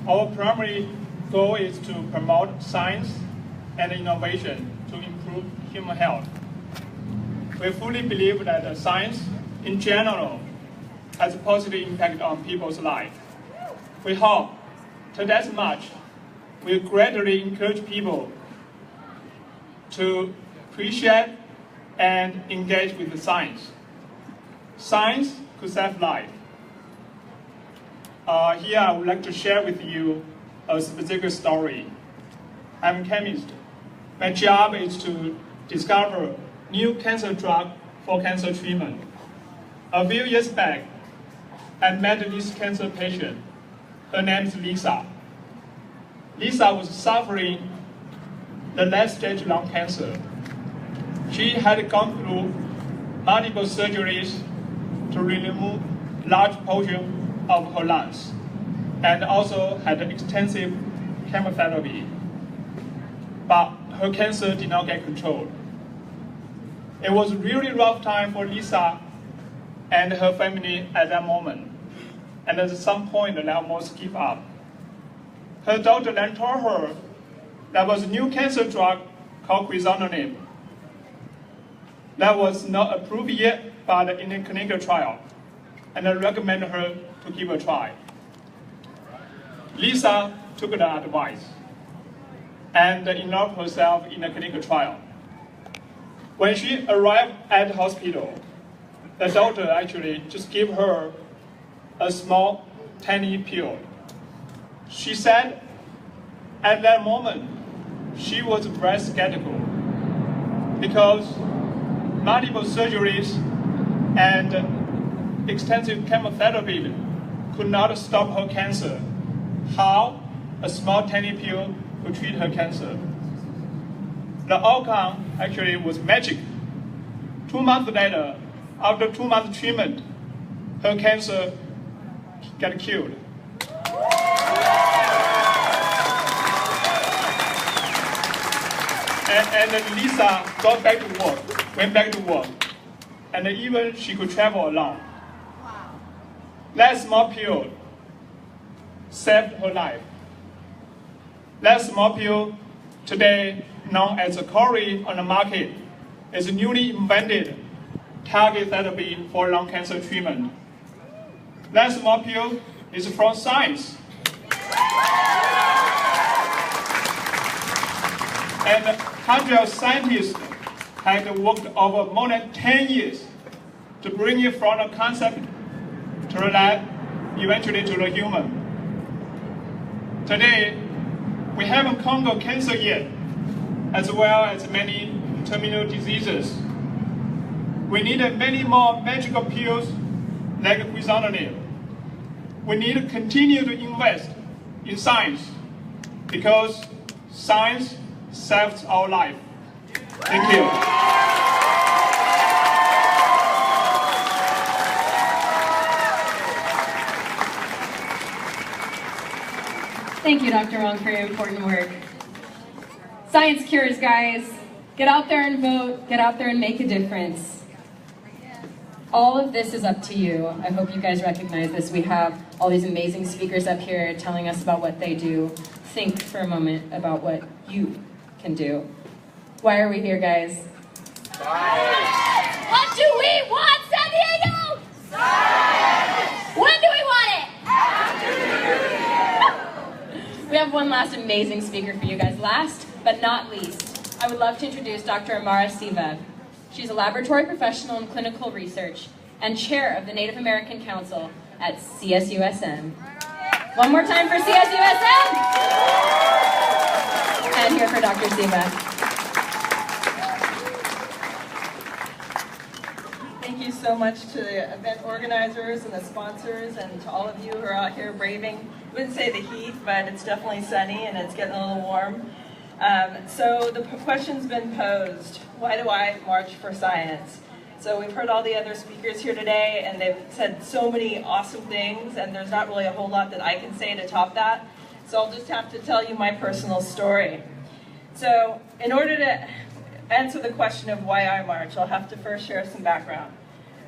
Our primary goal is to promote science and innovation to improve human health. We fully believe that science in general has a positive impact on people's life. We hope today's march will gradually encourage people to appreciate and engage with the science. Science could save life. Here I would like to share with you a specific story. I'm a chemist. My job is to discover new cancer drug for cancer treatment. A few years back, I met this cancer patient. Her name is Lisa. Lisa was suffering the last stage lung cancer. She had gone through multiple surgeries to remove large portion of her lungs and also had extensive chemotherapy. But her cancer did not get controlled. It was a really rough time for Lisa and her family at that moment. And at some point, they almost give up. Her doctor then told her there was a new cancer drug called quizartinib that was not approved yet, but in a clinical trial, and I recommend her to give a try. Lisa took the advice and enrolled herself in a clinical trial. When she arrived at the hospital, the doctor actually just gave her a small, tiny pill. She said at that moment, she was very skeptical because multiple surgeries and extensive chemotherapy could not stop her cancer. How a small tiny pill could treat her cancer? The outcome actually was magic. 2 months later, after 2 months treatment, her cancer got cured. And Lisa got back to work, went back to work, and even she could travel alone. That small pill saved her life. That small pill, today known as Cori on the market, is a newly invented target therapy for lung cancer treatment. That small pill is from science. And hundreds of scientists had worked over more than 10 years to bring it from the concept to the lab, eventually to the human. Today, we haven't conquered cancer yet, as well as many terminal diseases. We need many more magical pills like quizartinib. We need to continue to invest in science because science saves our life. Thank you. Thank you, Dr. Wong, for your important work. Science cures, guys. Get out there and vote. Get out there and make a difference. All of this is up to you. I hope you guys recognize this. We have all these amazing speakers up here telling us about what they do. Think for a moment about what you can do. Why are we here, guys? Science! What do we want, San Diego? Science! When do we want it? We have one last amazing speaker for you guys. Last but not least, I would love to introduce Dr. Amara Siva. She's a laboratory professional in clinical research and chair of the Native American Council at CSUSM. One more time for CSUSM! And here for Dr. Siva. Thank you so much to the event organizers and the sponsors and to all of you who are out here braving, I wouldn't say the heat, but it's definitely sunny and it's getting a little warm. So the question's been posed, why do I march for science? So we've heard all the other speakers here today and they've said so many awesome things and there's not really a whole lot that I can say to top that. So I'll just have to tell you my personal story. So in order to answer the question of why I march, I'll have to first share some background.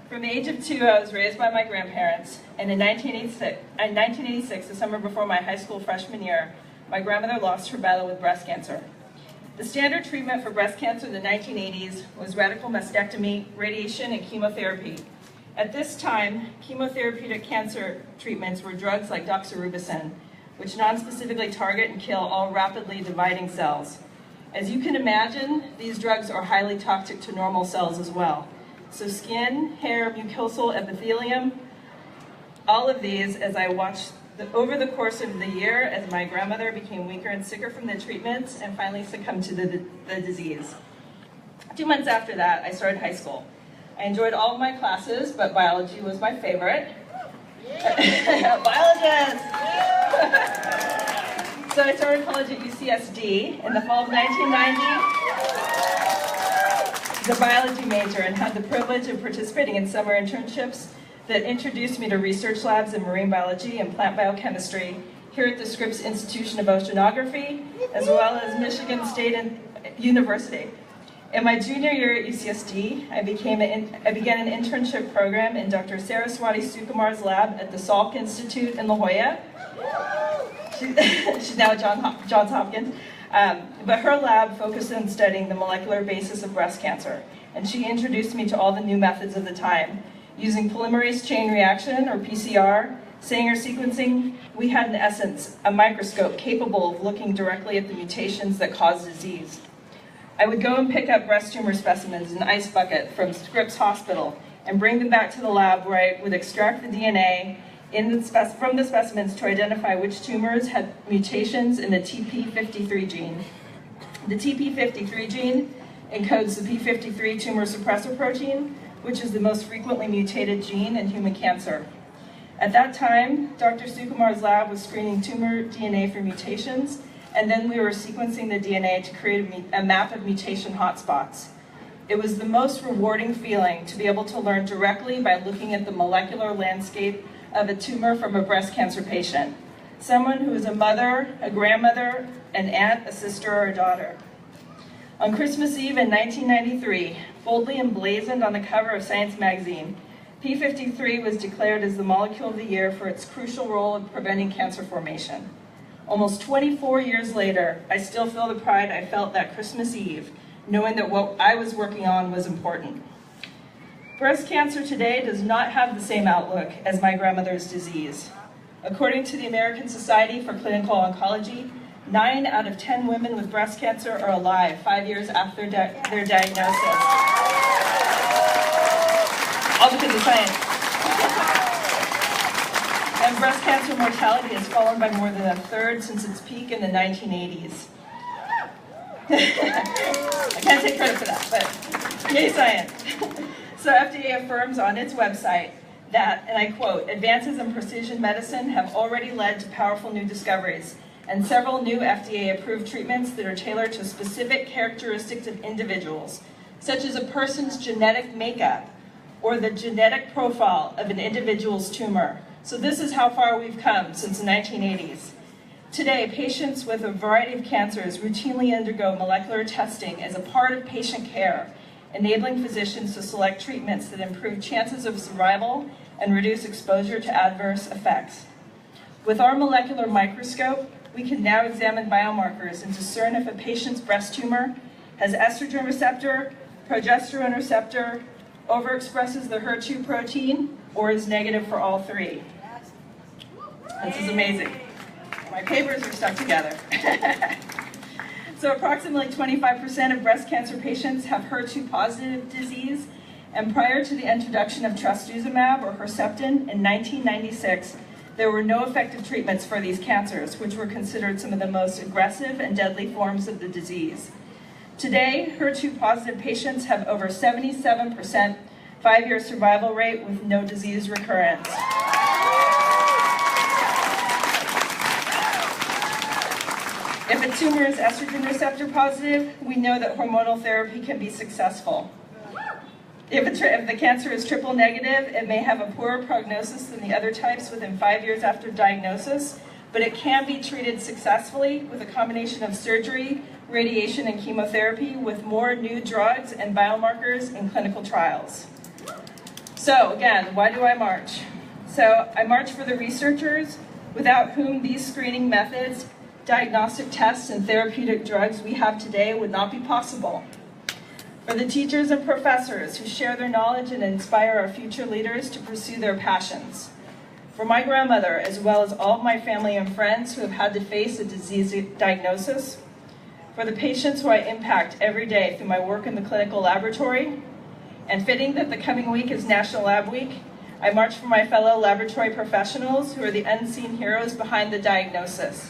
From the age of 2, I was raised by my grandparents, and in 1986, the summer before my high school freshman year, my grandmother lost her battle with breast cancer. The standard treatment for breast cancer in the 1980s was radical mastectomy, radiation, and chemotherapy. At this time, chemotherapeutic cancer treatments were drugs like doxorubicin, which non-specifically target and kill all rapidly dividing cells. As you can imagine, these drugs are highly toxic to normal cells as well. So skin, hair, mucosal epithelium, all of these, as I watched over the course of the year, as my grandmother became weaker and sicker from the treatments and finally succumbed to the disease. 2 months after that, I started high school. I enjoyed all of my classes, but biology was my favorite. Biologist! So I started college at UCSD in the fall of 1990 as a biology major and had the privilege of participating in summer internships that introduced me to research labs in marine biology and plant biochemistry here at the Scripps Institution of Oceanography, as well as Michigan State University. In my junior year at UCSD, I began an internship program in Dr. Saraswati Sukumar's lab at the Salk Institute in La Jolla. She's now at Johns Hopkins. But her lab focused on studying the molecular basis of breast cancer, and she introduced me to all the new methods of the time. Using polymerase chain reaction, or PCR, Sanger sequencing, we had in essence a microscope capable of looking directly at the mutations that cause disease. I would go and pick up breast tumor specimens in an ice bucket from Scripps Hospital and bring them back to the lab where I would extract the DNA from the specimens to identify which tumors had mutations in the TP53 gene. The TP53 gene encodes the p53 tumor suppressor protein, which is the most frequently mutated gene in human cancer. At that time, Dr. Sukumar's lab was screening tumor DNA for mutations, and then we were sequencing the DNA to create a map of mutation hotspots. It was the most rewarding feeling to be able to learn directly by looking at the molecular landscape of a tumor from a breast cancer patient, someone who is a mother, a grandmother, an aunt, a sister, or a daughter. On Christmas Eve in 1993, boldly emblazoned on the cover of Science magazine, P53 was declared as the molecule of the year for its crucial role in preventing cancer formation. Almost 24 years later, I still feel the pride I felt that Christmas Eve, knowing that what I was working on was important. Breast cancer today does not have the same outlook as my grandmother's disease. According to the American Society for Clinical Oncology, 9 out of 10 women with breast cancer are alive 5 years after their diagnosis. All because of science. And breast cancer mortality has fallen by more than 1/3 since its peak in the 1980s. I can't take credit for that, but yay science. So FDA affirms on its website that, and I quote, advances in precision medicine have already led to powerful new discoveries and several new FDA-approved treatments that are tailored to specific characteristics of individuals, such as a person's genetic makeup or the genetic profile of an individual's tumor. So this is how far we've come since the 1980s. Today, patients with a variety of cancers routinely undergo molecular testing as a part of patient care, enabling physicians to select treatments that improve chances of survival and reduce exposure to adverse effects. With our molecular microscope, we can now examine biomarkers and discern if a patient's breast tumor has estrogen receptor, progesterone receptor, overexpresses the HER2 protein, or is negative for all three. This is amazing. My papers are stuck together. So approximately 25% of breast cancer patients have HER2 positive disease, and prior to the introduction of trastuzumab or Herceptin in 1996, there were no effective treatments for these cancers, which were considered some of the most aggressive and deadly forms of the disease. Today, HER2 positive patients have over 77% 5-year survival rate with no disease recurrence. If a tumor is estrogen receptor positive, we know that hormonal therapy can be successful. If the cancer is triple negative, it may have a poorer prognosis than the other types within 5 years after diagnosis, but it can be treated successfully with a combination of surgery, radiation, and chemotherapy with more new drugs and biomarkers in clinical trials. So again, why do I march? So I march for the researchers without whom these screening methods, diagnostic tests, and therapeutic drugs we have today would not be possible. For the teachers and professors who share their knowledge and inspire our future leaders to pursue their passions. For my grandmother, as well as all of my family and friends who have had to face a disease diagnosis. For the patients who I impact every day through my work in the clinical laboratory. And fitting that the coming week is National Lab Week, I march for my fellow laboratory professionals who are the unseen heroes behind the diagnosis.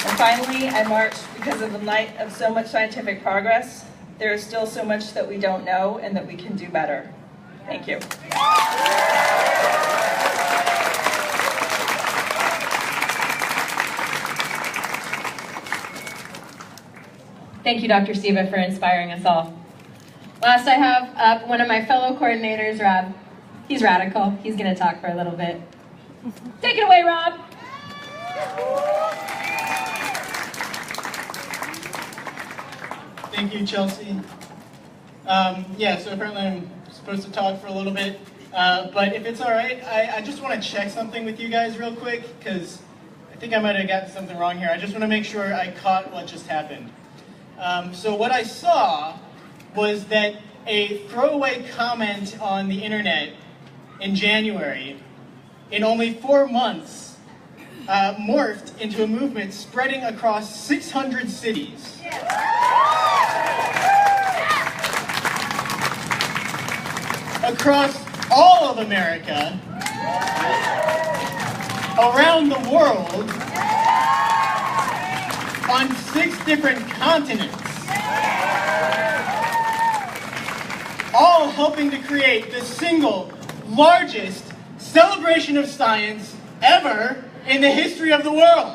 And finally, I march because in the light of so much scientific progress, there is still so much that we don't know and that we can do better. Thank you. Thank you, Dr. Siva, for inspiring us all. Last I have up one of my fellow coordinators, Rob. He's radical. He's going to talk for a little bit. Take it away, Rob. Thank you, Chelsea. So apparently I'm supposed to talk for a little bit, but if it's all right, I just want to check something with you guys real quick, because I think I might have gotten something wrong here. I just want to make sure I caught what just happened. So what I saw was that a throwaway comment on the internet in January, in only 4 months, morphed into a movement spreading across 600 cities. Across all of America, around the world, on 6 different continents, all helping to create the single largest celebration of science ever in the history of the world.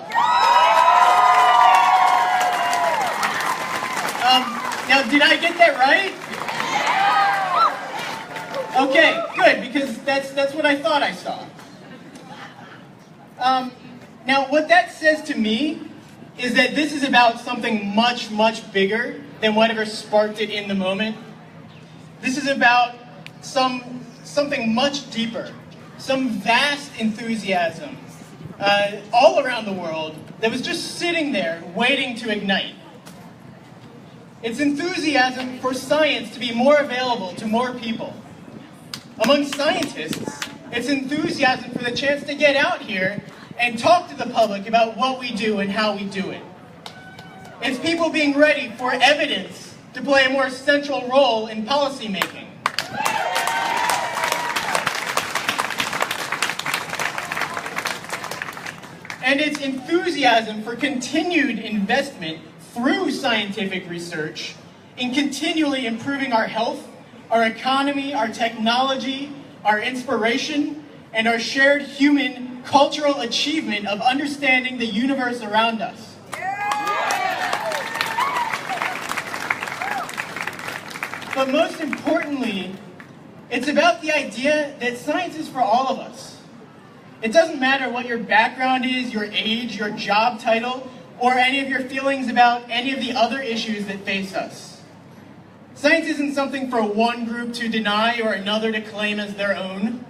Now, did I get that right? Okay, good, because that's what I thought I saw. Now, what that says to me is that this is about something much, much bigger than whatever sparked it in the moment. This is about something much deeper, some vast enthusiasm all around the world that was just sitting there waiting to ignite. It's enthusiasm for science to be more available to more people. Among scientists, it's enthusiasm for the chance to get out here and talk to the public about what we do and how we do it. It's people being ready for evidence to play a more central role in policymaking. And it's enthusiasm for continued investment through scientific research in continually improving our health, our economy, our technology, our inspiration, and our shared human cultural achievement of understanding the universe around us. But most importantly, it's about the idea that science is for all of us. It doesn't matter what your background is, your age, your job title, or any of your feelings about any of the other issues that face us. Science isn't something for one group to deny or another to claim as their own.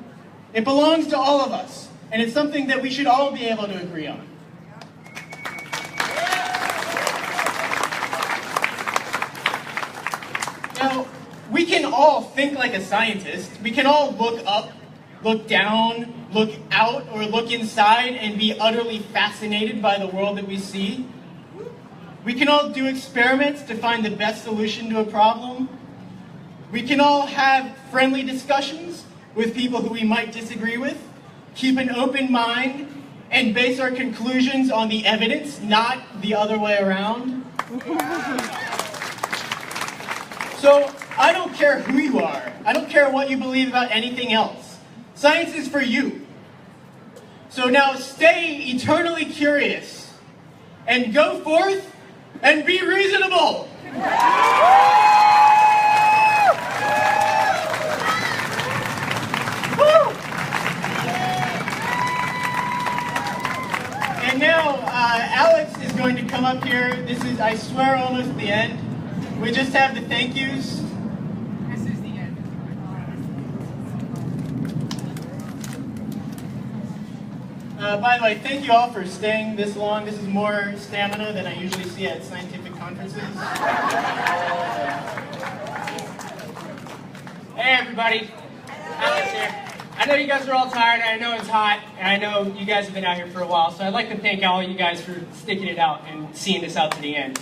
It belongs to all of us, and it's something that we should all be able to agree on. Now, we can all think like a scientist. We can all look up, look down, look out, or look inside and be utterly fascinated by the world that we see. We can all do experiments to find the best solution to a problem. We can all have friendly discussions with people who we might disagree with, keep an open mind, and base our conclusions on the evidence, not the other way around. So, I don't care who you are. I don't care what you believe about anything else. Science is for you. So now stay eternally curious and go forth and be reasonable. And now Alex is going to come up here. This is, I swear, almost the end. We just have the thank yous. This is the end. By the way, thank you all for staying this long. This is more stamina than I usually see at scientific conferences. Hey everybody, Alex here. I know you guys are all tired, I know it's hot, and I know you guys have been out here for a while, so I'd like to thank all you guys for sticking it out and seeing this out to the end.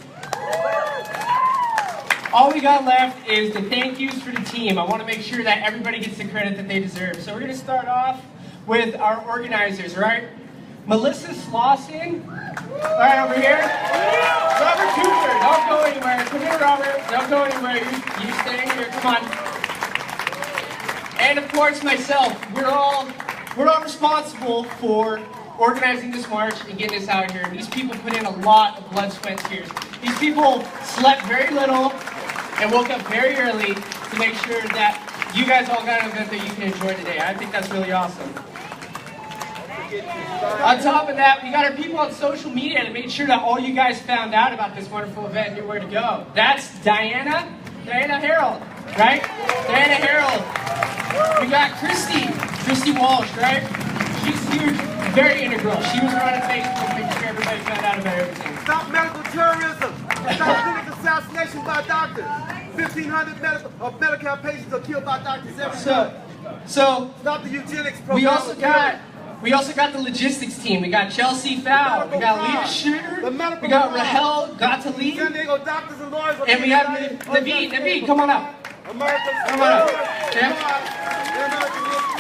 All we got left is the thank yous for the team. I want to make sure that everybody gets the credit that they deserve. So we're going to start off with our organizers, right? Melissa Slauson, right over here. Robert Cooper, don't go anywhere. Come here, Robert. Don't go anywhere. You stay in here. Come on. And of course, myself. We're all responsible for organizing this march and getting this out here. And these people put in a lot of blood, sweat, and tears. These people slept very little and woke up very early to make sure that you guys all got an event that you can enjoy today. I think that's really awesome. On top of that, we got our people on social media to make sure that all you guys found out about this wonderful event and knew where to go. That's Diana Harold, right? Diana Harold. We got Christy Walsh, right? She's huge, very integral. She was running Facebook, making sure everybody found out about everything. Stop medical terrorism. Stop clinic assassination by doctors. 1,500 medical patients are killed by doctors every day. So stop the eugenics program. We also got the logistics team. We got Chelsea Fowl. We got Leah Schroeder. We got Rahel Gottlieb. San Diego doctors and lawyers. And we have Naveed, come on up. Come on up. Okay.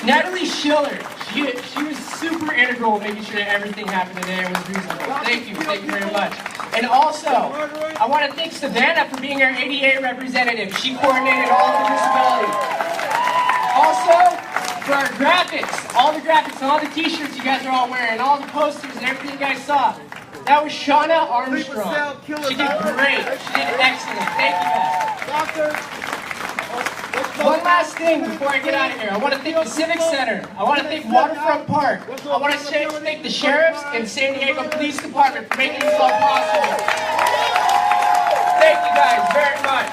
Natalie Schiller. She was super integral in making sure that everything happened today and was reasonable. Thank you very much. And also, I want to thank Savannah for being our ADA representative. She coordinated all of the disability. Also, for our graphics, all the graphics and all the t-shirts you guys are all wearing, all the posters and everything you guys saw. That was Shauna Armstrong. She did great. She did excellent. Thank you guys. One last thing before I get out of here. I want to thank the Civic Center. I want to thank Waterfront Park. I want to thank the sheriffs and San Diego Police Department for making this all possible. Thank you guys very much.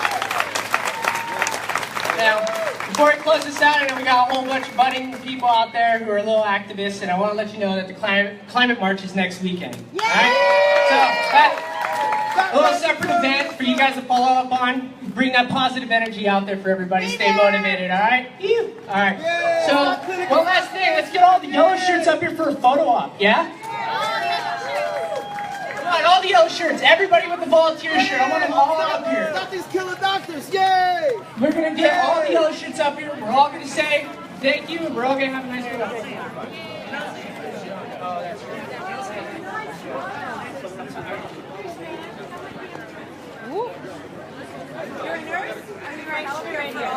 Now, before I close this out, I know we got a whole bunch of budding people out there who are little activists, and I want to let you know that the climate march is next weekend. All right? So, a little separate event for you guys to follow up on. Bring that positive energy out there for everybody. Stay motivated, all right? All right. So, one last thing. Let's get all the yellow shirts up here for a photo op, yeah? Come on, all the yellow shirts. Everybody with the volunteer shirt. I want them all up here. Stop these killer doctors, yay! We're going to get all the yellow shirts up here. We're all going to say thank you, and we're all going to have a nice day. Oh, that's right. You're a nurse? I'll be right here.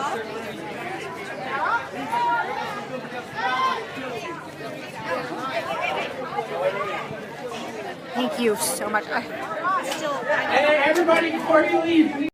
Thank you so much. Hey, everybody, before you leave,